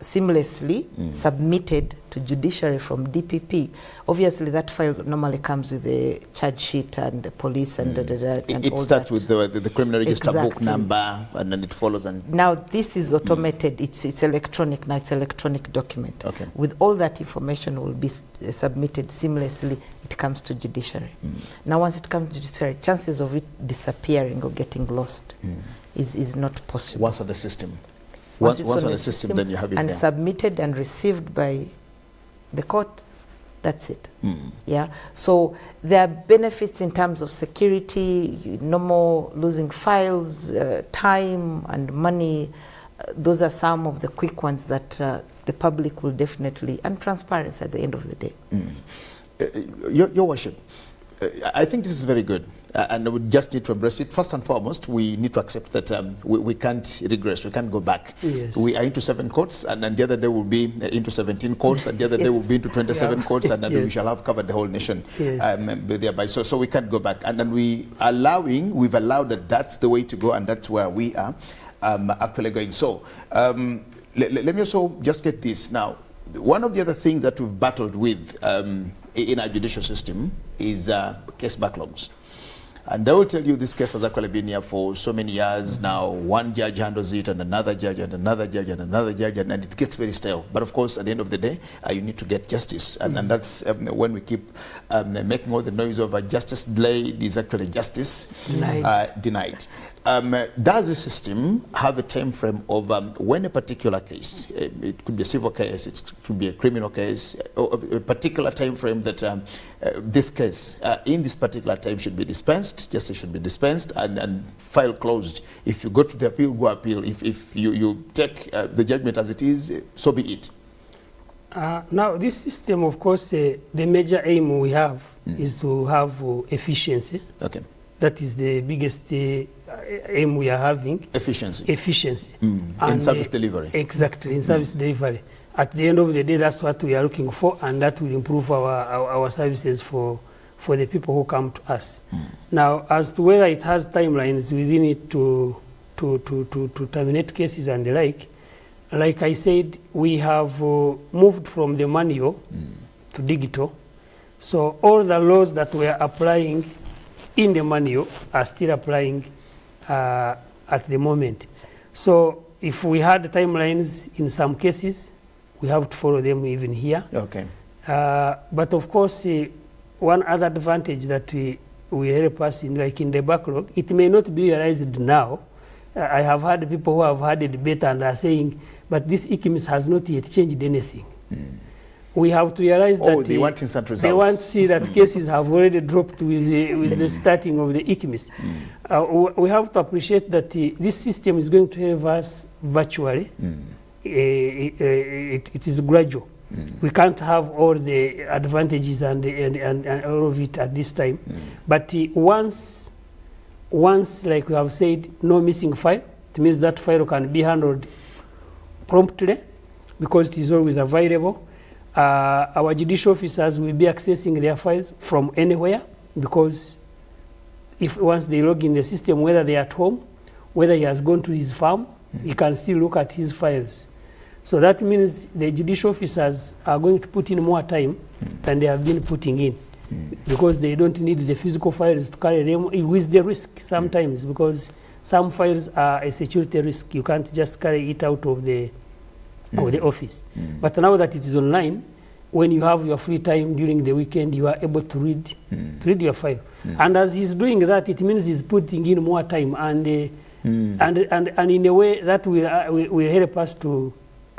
seamlessly submitted to judiciary from DPP. Obviously, that file normally comes with a charge sheet and the police and it starts with the criminal register book number, and then it follows. And now this is automated. It's electronic now. It's electronic document. Okay. With all that information will be submitted seamlessly. It comes to judiciary. Now, once it comes to judiciary, chances of it disappearing or getting lost is not possible. Once on the system. Once on the system, then you have it and there. Submitted and received by the court, that's it. Yeah. So there are benefits in terms of security, no more losing files, time and money. Those are some of the quick ones that the public will definitely, and transparency at the end of the day. Your Worship, I think this is very good. And we just need to embrace it. First and foremost, we need to accept that we can't regress, we can't go back. Yes. We are into 7 courts, and then the other day we'll be into 17 courts, and the other day we'll be into 27 courts, and then we shall have covered the whole nation thereby. So we can't go back. And then we've allowed that that's the way to go, and that's where we are actually going. So let me also just get this. Now, one of the other things that we've battled with in our judicial system is case backlogs. And I will tell you, this case has actually been here for so many years now. One judge handles it, and another judge, and another judge, and another judge, and it gets very stale. But of course, at the end of the day, you need to get justice. And that's when we keep making all the noise over justice delayed is actually justice denied. Does the system have a time frame of when a particular case, it could be a civil case, it could be a criminal case, or a particular time frame that this case, in this particular time, should be dispensed, justice should be dispensed, and file closed. If you go to the appeal, go appeal. If you take the judgment as it is, so be it. Now, this system, of course, the major aim we have is to have efficiency. Okay. That is the biggest aim we are having. Efficiency. In service delivery. Exactly, in service delivery. At the end of the day, that's what we are looking for, and that will improve our services for the people who come to us. Now, as to whether it has timelines within it to terminate cases and the like I said, we have moved from the manual to digital. So all the laws that we are applying in the manual are still applying at the moment. So if we had timelines in some cases, we have to follow them even here. Okay. But of course, one other advantage that we help us in, like in the backlog, it may not be realized now. I have had people who have had a debate and are saying, but this ICMIS has not yet changed anything. We have to realize that they want instant results. They want to see that cases have already dropped with the starting of the ICMIS. We have to appreciate that this system is going to help us virtually. It is gradual. We can't have all the advantages and all of it at this time. But once, like we have said, no missing file, it means that file can be handled promptly because it is always available. Our judicial officers will be accessing their files from anywhere, because once they log in the system, whether they are at home, whether he has gone to his farm, he can still look at his files. So that means the judicial officers are going to put in more time than they have been putting in, because they don't need the physical files to carry them with the risk sometimes, because some files are a security risk. You can't just carry it out of the office. But now that it is online, when you have your free time during the weekend, you are able to read your file. And as he's doing that, it means he's putting in more time, and in a way that will help us to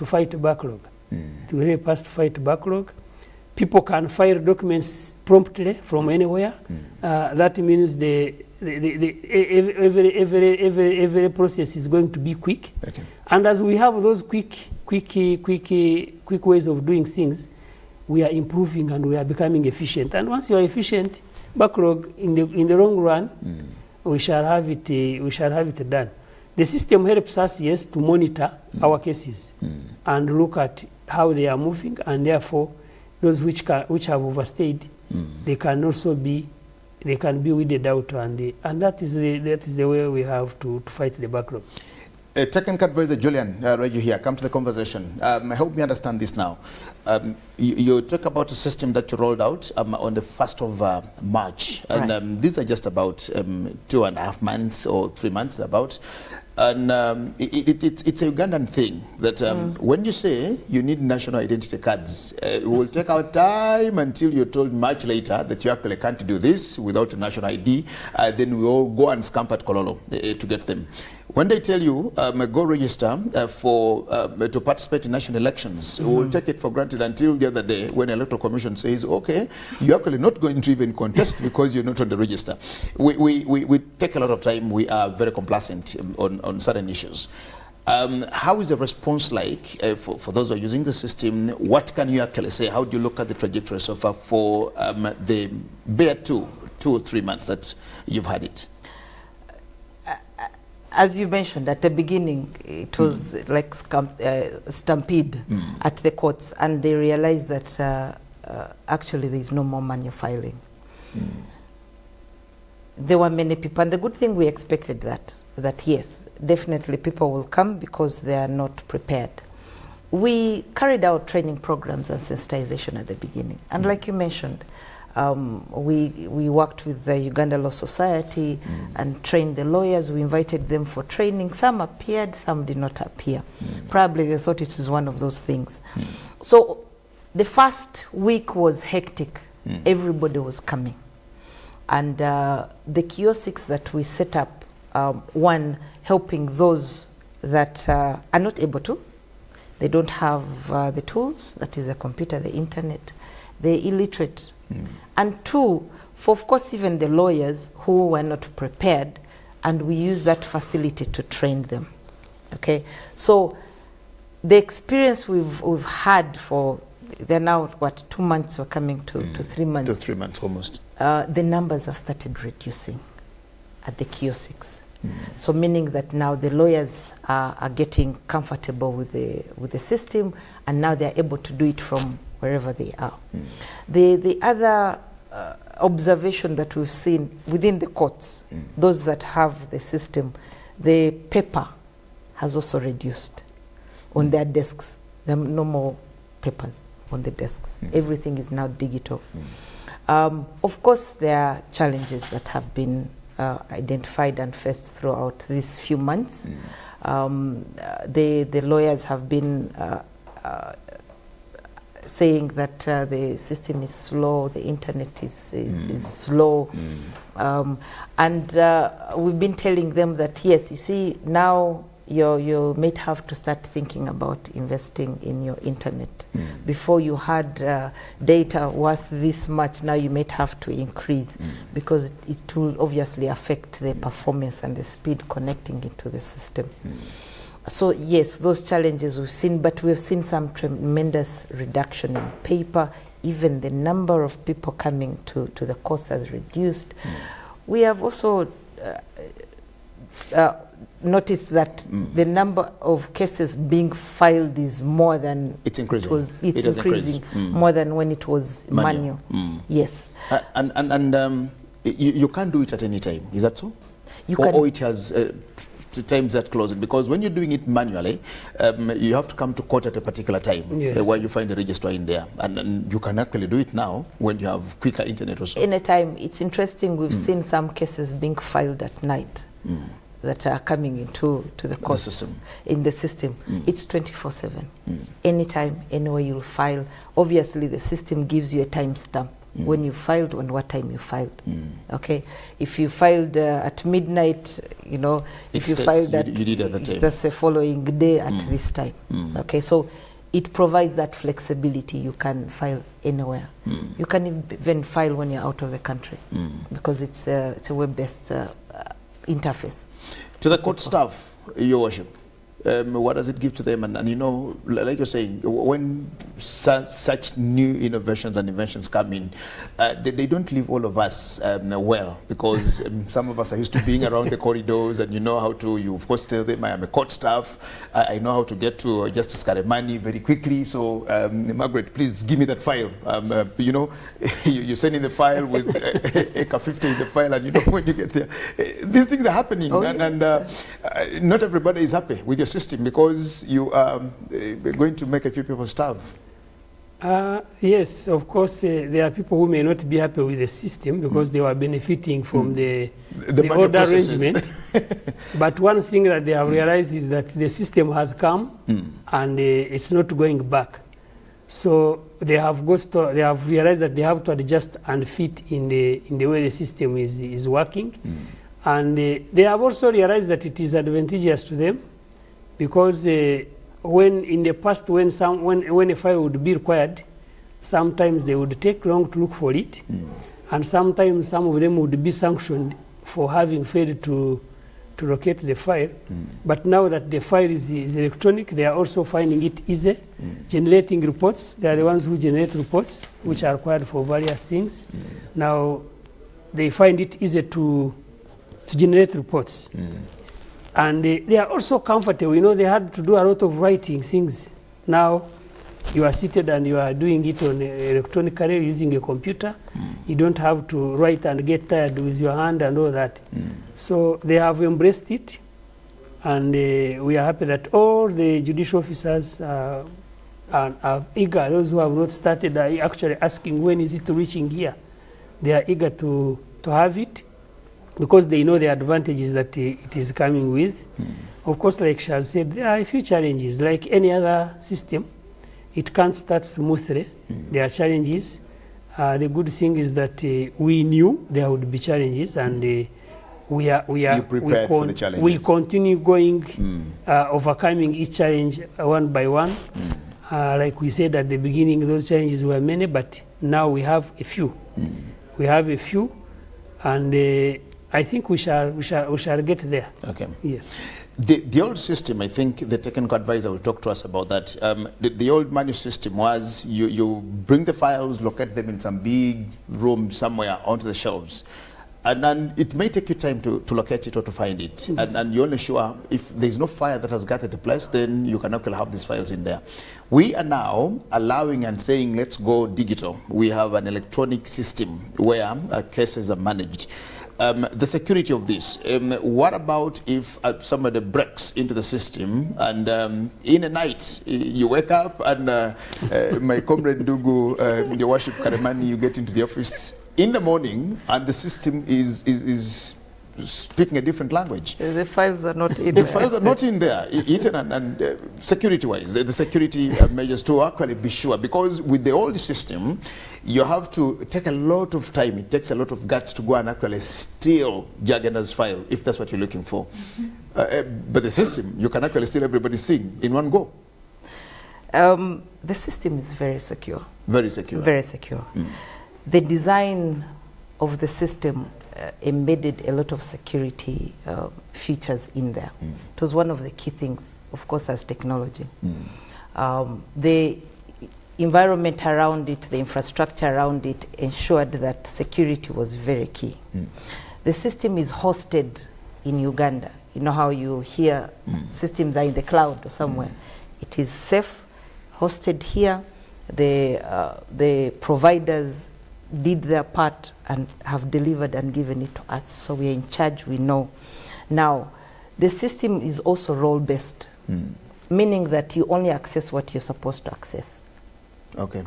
fight backlog. It will help us to fight backlog. People can file documents promptly from anywhere. That means every process is going to be quick. Okay. And as we have those quick ways of doing things, we are improving and we are becoming efficient. And once you are efficient, backlog in the long run, we shall have it done. The system helps us, yes, to monitor our cases and look at how they are moving, and therefore those which have overstayed, they can be weeded out, and that is the way we have to fight the backlog. Technical advisor Julian, right here, come to the conversation. Help me understand this now. You talk about a system that you rolled out on the 1st of March, and these are just about 2.5 months or 3 months about. And it's a Ugandan thing that when you say you need national identity cards, it will take our time until you're told much later that you actually can't do this without a national ID. Then we all go and scamp at Kololo to get them. When they tell you go register to participate in national elections, we'll take it for granted until the other day when electoral commission says, okay, you're actually not going to even contest because you're not on the register. We take a lot of time. We are very complacent on certain issues. How is the response like for those who are using the system? What can you actually say? How do you look at the trajectory so far for the bare 2 or 3 months that you've had it? As you mentioned at the beginning, it was like stampede at the courts, and they realized that actually there is no more manual filing. There were many people, and the good thing, we expected that yes, definitely people will come because they are not prepared. We carried out training programs and sensitization at the beginning, and like you mentioned, we worked with the Uganda Law Society and trained the lawyers. We invited them for training. Some appeared, some did not appear. Probably they thought it is one of those things. So the first week was hectic. Everybody was coming. And the kiosks that we set up, one, helping those that are not able to. They don't have the tools, that is the computer, the internet. They're illiterate. And two, for of course even the lawyers who were not prepared, and we use that facility to train them. Okay, so the experience we've had for, they're now what, 2 months, we're coming to 3 months. 2 to 3 months almost. The numbers have started reducing at the kiosks. So meaning that now the lawyers are getting comfortable with the system, and now they're able to do it from wherever they are. The other observation that we've seen within the courts, those that have the system, the paper has also reduced on their desks. There are no more papers on the desks. Everything is now digital. Of course, there are challenges that have been identified and faced throughout these few months. The lawyers have been saying that the system is slow, the internet is slow. And we've been telling them that, yes, you see, now you might have to start thinking about investing in your internet. Before you had data worth this much, now you might have to increase because it will obviously affect the performance and the speed connecting into the system. So yes, those challenges we've seen, but we've seen some tremendous reduction in paper. Even the number of people coming to the course has reduced. We have also noticed that the number of cases being filed is more than it's increasing. It's increasing more than when it was manual. Yes. And you can't do it at any time. Is that so? Or it has times that close it, because when you're doing it manually, you have to come to court at a particular time where you find a registrar in there, and you can actually do it now when you have quicker internet or so. Anytime. It's interesting, we've seen some cases being filed at night. that are coming into the courts system. in the system. It's 24/7. Anytime, anywhere you'll file. Obviously, the system gives you a timestamp when you filed and what time you filed. Okay, if you filed at midnight, you know, if you filed at you did at the time. that's the following day at this time. Okay, so it provides that flexibility. You can file anywhere. You can even file when you're out of the country because it's a web-based interface. To the court staff, Your Worship, what does it give to them? And you know, like you're saying, when such new innovations and inventions come in, they don't leave all of us well, because some of us are used to being around the corridors, and you know how to, you of course tell them, I am a court staff, I know how to get to Justice Karemani very quickly, so Margaret, please give me that file. You know, you send in the file with Acre 50 in the file, and you know when you get there, these things are happening, and not everybody is happy with your system, because you are going to make a few people starve. Yes, of course, there are people who may not be happy with the system because they were benefiting from the order arrangement. But one thing that they have realized is that the system has come and it's not going back. So they have realized that they have to adjust and fit in the way the system is working. And they have also realized that it is advantageous to them, because when in the past, when a file would be required, sometimes they would take long to look for it, and sometimes some of them would be sanctioned for having failed to locate the file. But now that the file is electronic, they are also finding it easy. Generating reports, they are the ones who generate reports, which are required for various things. Now they find it easy to generate reports. And they are also comfortable. You know, they had to do a lot of writing things. Now you are seated and you are doing it on electronically using a computer. You don't have to write and get tired with your hand and all that. So they have embraced it, and we are happy that all the judicial officers are eager. Those who have not started are actually asking, when is it reaching here? They are eager to have it, because they know the advantages that it is coming with. Of course, like Shaz said, there are a few challenges. Like any other system, it can't start smoothly. There are challenges. The good thing is that we knew there would be challenges, and we continue going, overcoming each challenge one by one. Like we said at the beginning, those challenges were many, but now we have a few. We have a few, and I think we shall get there. Okay. Yes. The old system, I think the technical advisor will talk to us about that. The old manual system was you bring the files, locate them in some big room somewhere onto the shelves. And then it may take you time to locate it or to find it. Yes. And you're only sure if there's no file that has gathered the place, then you can actually have these files in there. We are now allowing and saying, let's go digital. We have an electronic system where cases are managed. The security of this, what about if somebody breaks into the system and in a night you wake up and my comrade Ndugu, your worship Karemani, you get into the office in the morning and the system is speaking a different language. The files are not in the there. files are not in there, and security-wise, the security measures to actually be sure, because with the old system, you have to take a lot of time, it takes a lot of guts to go and actually steal Jaganda's file, if that's what you're looking for. But the system, you can actually steal everybody's thing in one go. The system is very secure. Very secure. Very secure. The design of the system embedded a lot of security features in there. It was one of the key things, of course, as technology. The environment around it, the infrastructure around it ensured that security was very key. The system is hosted in Uganda. You know how you hear systems are in the cloud or somewhere. It is safe, hosted here. The providers did their part and have delivered and given it to us, so we are in charge, we know. Now, the system is also role-based, meaning that you only access what you're supposed to access. Okay.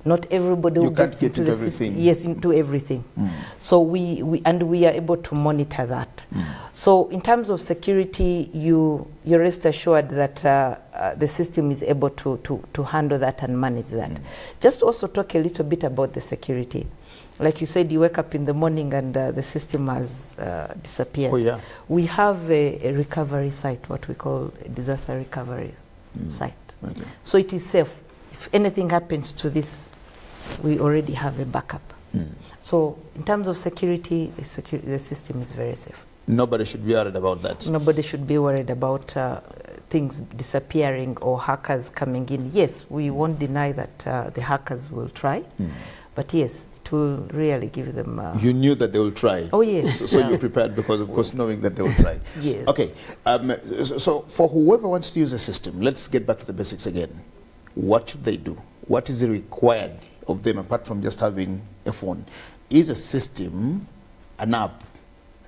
Not everybody who gets into the system, yes, into everything. So we are able to monitor that. So in terms of security, you're rest assured that the system is able to handle that and manage that. Just also talk a little bit about the security. Like you said, you wake up in the morning and the system has disappeared. Oh, yeah. We have a recovery site, what we call a disaster recovery site. Okay. So it is safe. If anything happens to this, we already have a backup. So in terms of security, the system is very safe. Nobody should be worried about that. Nobody should be worried about things disappearing or hackers coming in. Yes, we won't deny that the hackers will try, but yes, it will really give them... You knew that they will try. Oh, yes. So you're prepared because, of course, knowing that they will try. Yes. Okay. So for whoever wants to use the system, let's get back to the basics again. What should they do? What is required of them apart from just having a phone? Is a system an app?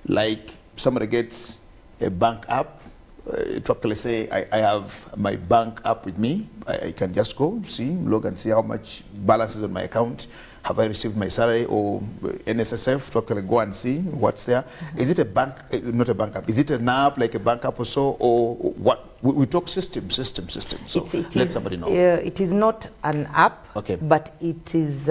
Like somebody gets a bank app, let's say I have my bank app with me. I can just go, log and see how much balance is on my account. Have I received my salary or NSSF? Go and see what's there. Is it a bank, not a bank app? Is it an app like a bank app or so? Or what? We talk system. So let somebody know. It is not an app, okay, but it is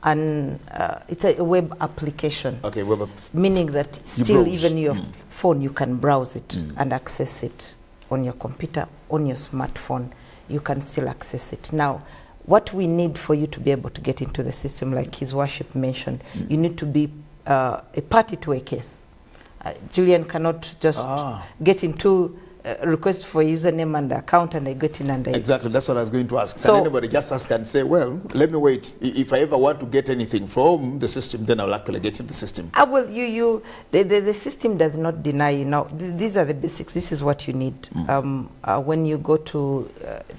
it's a web application. Okay, web meaning that still even your phone, you can browse it and access it on your computer, on your smartphone. You can still access it. Now, what we need for you to be able to get into the system, like His Worship mentioned, you need to be a party to a case. Julian cannot just get into request for username and account and I get in and exactly, that's what I was going to ask. Can anybody just ask and say, well, let me wait. If I ever want to get anything from the system, then I'll actually get in the system. Well, the system does not deny you. Now, these are the basics. This is what you need. When you go to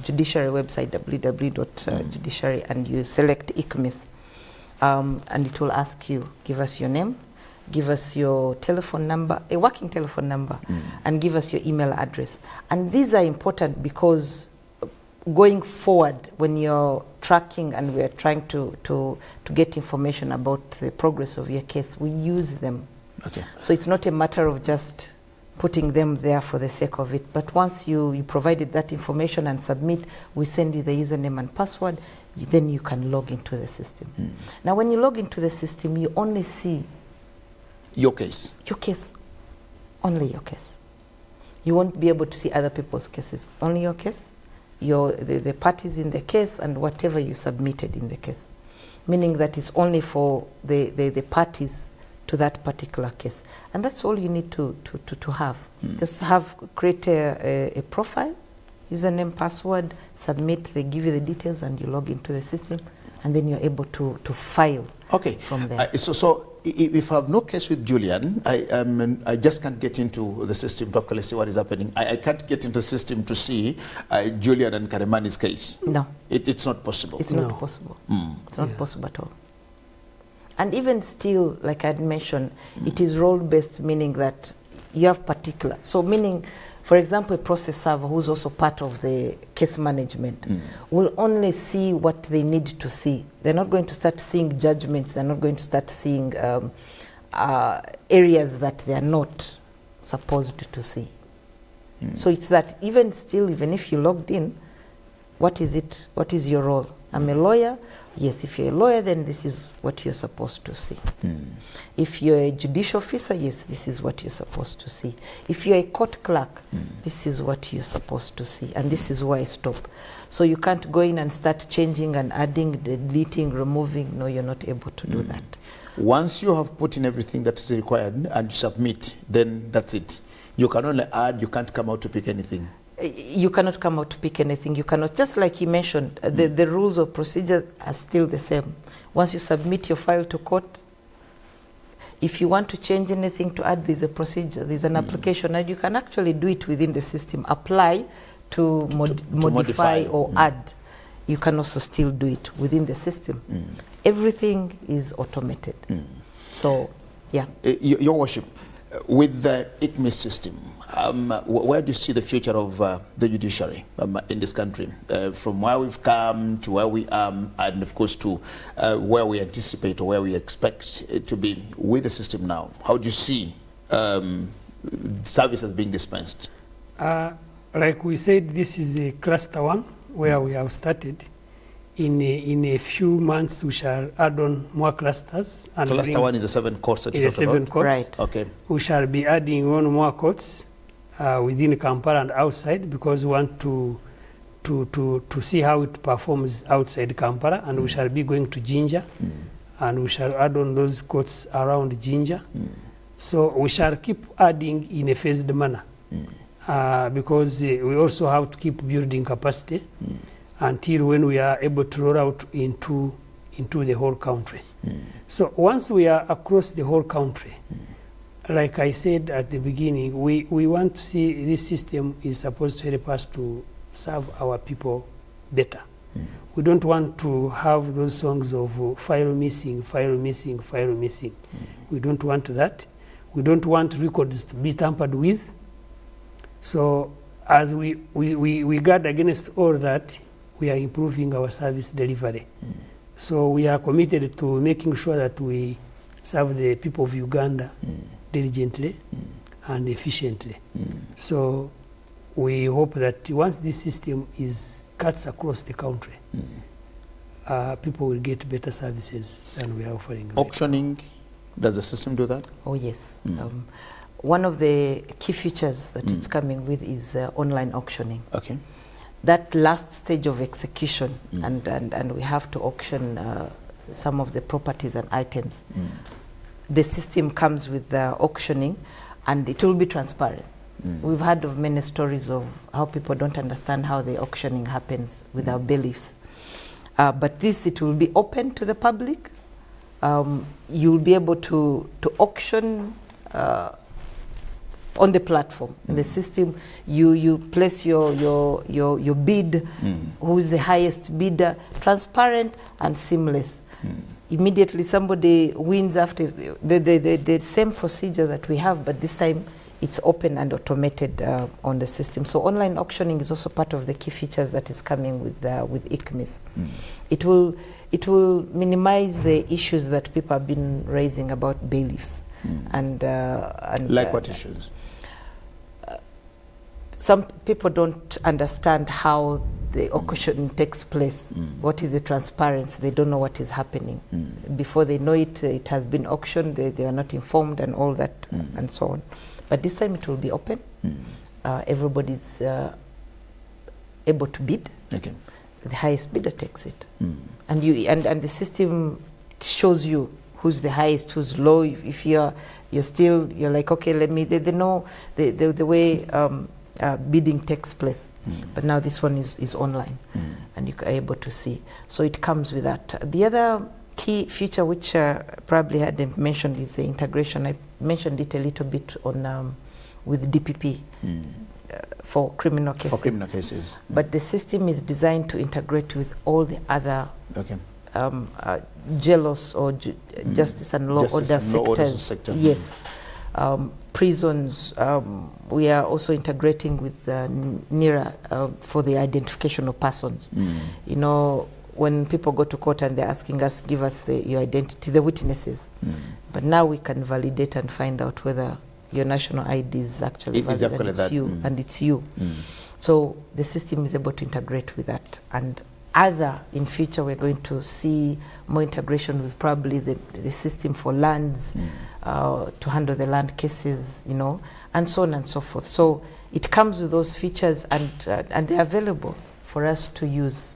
Judiciary website, www.judiciary, and you select ICMIS, and it will ask you, give us your name, give us your telephone number, a working telephone number, and give us your email address. And these are important because going forward, when you're tracking and we're trying to get information about the progress of your case, we use them. Okay. So it's not a matter of just putting them there for the sake of it. But once you provided that information and submit, we send you the username and password, then you can log into the system. Now, when you log into the system, you only see your case. Your case. Only your case. You won't be able to see other people's cases. Only your case, the parties in the case, and whatever you submitted in the case. Meaning that it's only for the parties to that particular case. And that's all you need to have. Just create a profile, username, password, submit, they give you the details, and you log into the system, and then you're able to file from there. So if I have no case with Julian, I just can't get into the system to actually see what is happening. I can't get into the system to see Julian and Karemani's case. No. It's not possible. It's not possible. It's not possible at all. And even still, like I had mentioned, it is role-based, meaning that you have particular. So meaning, for example, a process server who's also part of the case management will only see what they need to see. They're not going to start seeing judgments. They're not going to start seeing areas that they are not supposed to see. So it's that even still, even if you logged in, what is it? What is your role? I'm a lawyer. Yes, if you're a lawyer, then this is what you're supposed to see. If you're a judicial officer, yes, this is what you're supposed to see. If you're a court clerk, this is what you're supposed to see. And this is why I stop. So you can't go in and start changing and adding, deleting, removing. No, you're not able to do that. Once you have put in everything that is required and you submit, then that's it. You can only add, you can't come out to pick anything. You cannot come out to pick anything. You cannot, just like he mentioned, the rules of procedure are still the same. Once you submit your file to court, if you want to change anything to add, there's a procedure, there's an application, and you can actually do it within the system. Apply to modify or add. You can also still do it within the system. Everything is automated. So, yeah. Your Worship, With the ICMIS system, where do you see the future of the judiciary in this country? From where we've come to where we are, and of course to where we anticipate or where we expect it to be with the system now. How do you see services being dispensed? Like we said, this is a cluster 1 where we have started. In a few months, we shall add on more clusters. And cluster 1 is a 7 courts that you talked about? 7 courts. Right. Okay. We shall be adding on more courts within Kampala and outside, because we want to see how it performs outside Kampala, and we shall be going to Jinja, and we shall add on those courts around Jinja. So we shall keep adding in a phased manner, because we also have to keep building capacity until when we are able to roll out into the whole country. So once we are across the whole country, like I said at the beginning, we want to see this system is supposed to help us to serve our people better. We don't want to have those songs of file missing, file missing, file missing. We don't want that. We don't want records to be tampered with. So as we guard against all that, we are improving our service delivery. So we are committed to making sure that we serve the people of Uganda diligently and efficiently. So we hope that once this system cuts across the country, people will get better services than we are offering. Auctioning, does the system do that? Oh yes. One of the key features that it's coming with is online auctioning. Okay. That last stage of execution, and we have to auction some of the properties and items. The system comes with the auctioning, and it will be transparent. We've heard of many stories of how people don't understand how the auctioning happens with our bailiffs. But this, it will be open to the public. You'll be able to auction on the platform. In the system, you place your bid, who's the highest bidder, transparent and seamless. Immediately somebody wins after the same procedure that we have, but this time it's open and automated on the system. So online auctioning is also part of the key features that is coming with ICMIS. It will minimize the issues that people have been raising about bailiffs. And like what issues? Some people don't understand how the auction takes place. What is the transparency? They don't know what is happening. Before they know it, it has been auctioned, they are not informed and all that and so on. But this time it will be open. Everybody's able to bid. Okay. The highest bidder takes it. And the system shows you who's the highest, who's low. If you're like, okay, let me, they know the way bidding takes place. But now this one is online, and you are able to see. So it comes with that. The other key feature, which probably hadn't mentioned, is the integration. I mentioned it a little bit on with DPP for criminal cases. For criminal cases. But the system is designed to integrate with all the other JLOS or justice and law order sectors. Yes. Prisons, we are also integrating with NIRA for the identification of persons. You know, when people go to court and they're asking us, give us your identity, the witnesses. But now we can validate and find out whether your national ID is actually valid and it's you. And it's you. So the system is able to integrate with that. And in future, we're going to see more integration with probably the system for lands, to handle the land cases, you know, and so on and so forth. So it comes with those features, and they're available for us to use.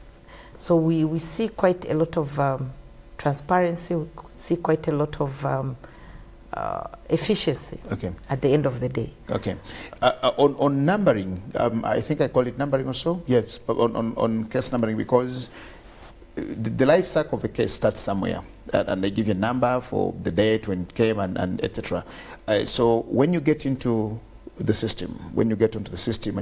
So we see quite a lot of transparency, we see quite a lot of efficiency at the end of the day. Okay. On numbering, I think I call it numbering also. Yes, but on case numbering, because the life cycle of a case starts somewhere, and they give you a number for the date when it came and etc. So when you get into the system, and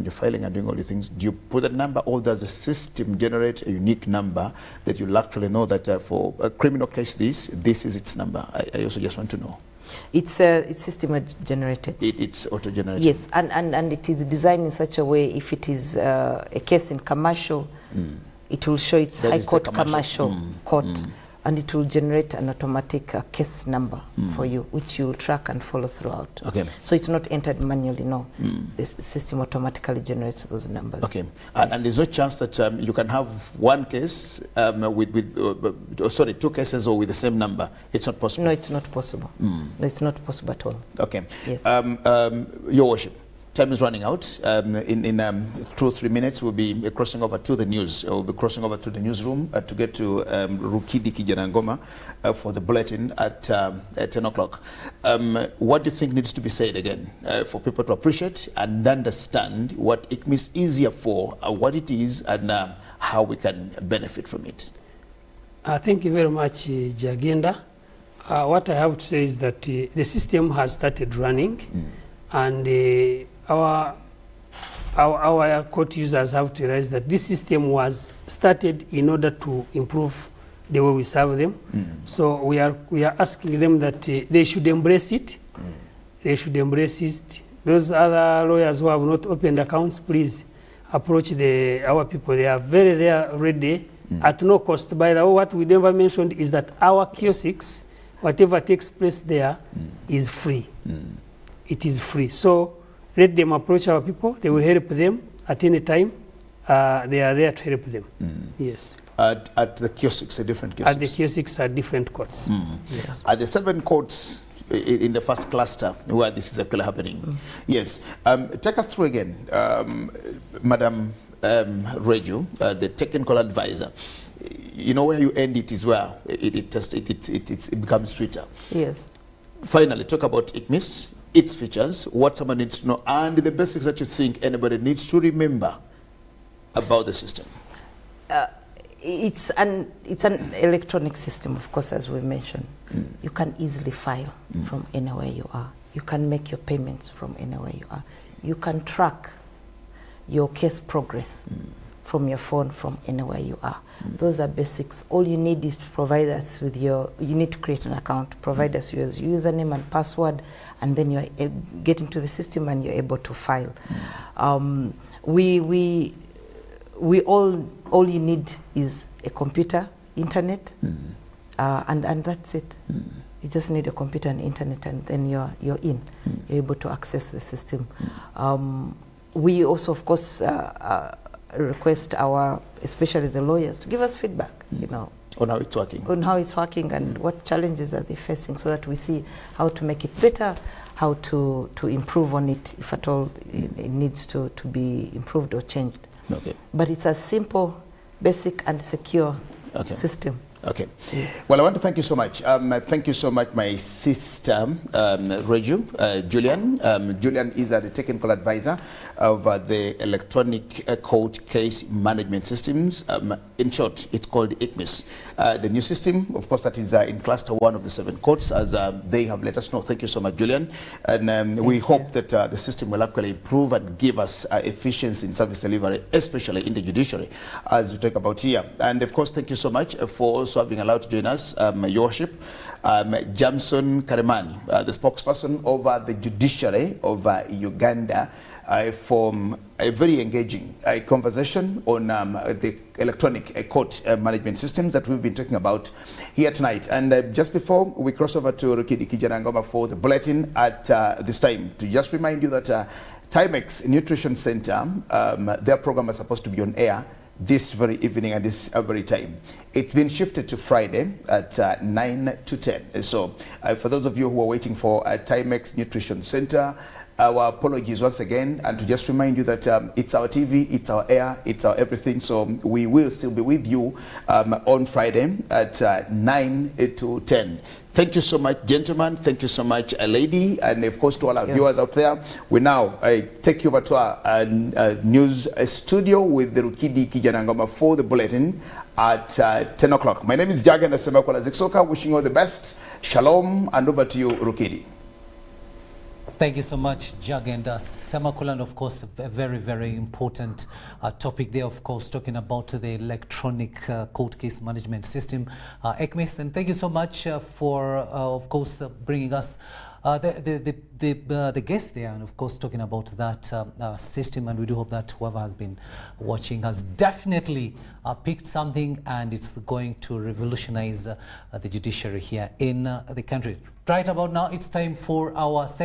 you're filing and doing all these things, do you put that number, or does the system generate a unique number that you'll actually know that for a criminal case, this is its number? I also just want to know. It's system generated. It's auto-generated? Yes, and it is designed in such a way, if it is a case in commercial, it will show its high court commercial court, and it will generate an automatic case number for you, which you will track and follow throughout. Okay. So it's not entered manually, no. The system automatically generates those numbers. Okay. And there's no chance that you can have one case with two cases or with the same number. It's not possible? No, it's not possible. No, it's not possible at all. Okay. Yes. Your Worship, time is running out. In 2 or 3 minutes, we'll be crossing over to the news. We'll be crossing over to the newsroom to get to Rukidi Kijanangoma for the bulletin at 10 o'clock. What do you think needs to be said again for people to appreciate and understand what ICMIS is here for, what it is, and how we can benefit from it? Thank you very much, Jagenda. What I have to say is that the system has started running, and our court users have to realize that this system was started in order to improve the way we serve them. So we are asking them that they should embrace it. They should embrace it. Those other lawyers who have not opened accounts, please approach our people. They are ready at no cost. By the way, what we never mentioned is that our kiosks, whatever takes place there, is free. It is free. So let them approach our people. They will help them at any time. They are there to help them. Yes. At the kiosks, different kiosks? At the kiosks are different courts. Yes. At the 7 courts in the first cluster where this is actually happening. Yes. Take us through again, Madam Reju, the technical advisor. You know, where you end it is where it becomes sweeter. Yes. Finally, talk about ICMIS, its features, what someone needs to know, and the basics that you think anybody needs to remember about the system. It's an electronic system, of course, as we mentioned. You can easily file from anywhere you are. You can make your payments from anywhere you are. You can track your case progress from your phone from anywhere you are. Those are basics. All you need is to provide us with you need to create an account, provide us with your username and password, and then you get into the system and you're able to file. All you need is a computer, internet, and that's it. You just need a computer and internet, and then you're in. You're able to access the system. We also, of course, request especially the lawyers, to give us feedback, on how it's working. On how it's working and what challenges are they facing, so that we see how to make it better, how to improve on it, if at all it needs to be improved or changed. Okay. But it's a simple, basic and secure system. Okay. Yes. Well, I want to thank you so much. Thank you so much, my sister, Reju, Julian. Julian is the technical advisor of the electronic court case management systems. In short, it's called ICMIS. The new system, of course, that is in cluster 1 of the 7 courts, as they have let us know. Thank you so much, Julian. And we hope that the system will actually improve and give us efficiency in service delivery, especially in the judiciary, as we talk about here. And of course, thank you so much for also being allowed to join us, Your Worship. Jamson Karemani, the spokesperson over the judiciary of Uganda, from a very engaging conversation on the electronic court management systems that we've been talking about here tonight. And just before we cross over to Rukidi Kijanangoma for the bulletin at this time, to just remind you that Timex Nutrition Center, their program is supposed to be on air this very evening at this very time. It's been shifted to Friday at 9 to 10. So for those of you who are waiting for Timex Nutrition Center, our apologies once again, and to just remind you that it's our TV, it's our air, it's our everything. So we will still be with you on Friday at 9 to 10. Thank you so much, gentlemen. Thank you so much, lady. And of course, to all our viewers out there, we now take you over to our news studio with the Rukidi Kijanangoma for the bulletin at 10 o'clock. My name is Jagan Asemakola Ziksoka, wishing you all the best. Shalom, and over to you, Rukidi. Thank you so much, Jag and Semakula, and of course a very, very important topic there, of course, talking about the electronic court case management system, ECMIS. And thank you so much for, of course, bringing us the guest there, and of course talking about that system. And we do hope that whoever has been watching has definitely picked something, and it's going to revolutionize the judiciary here in the country. Right about now, it's time for our second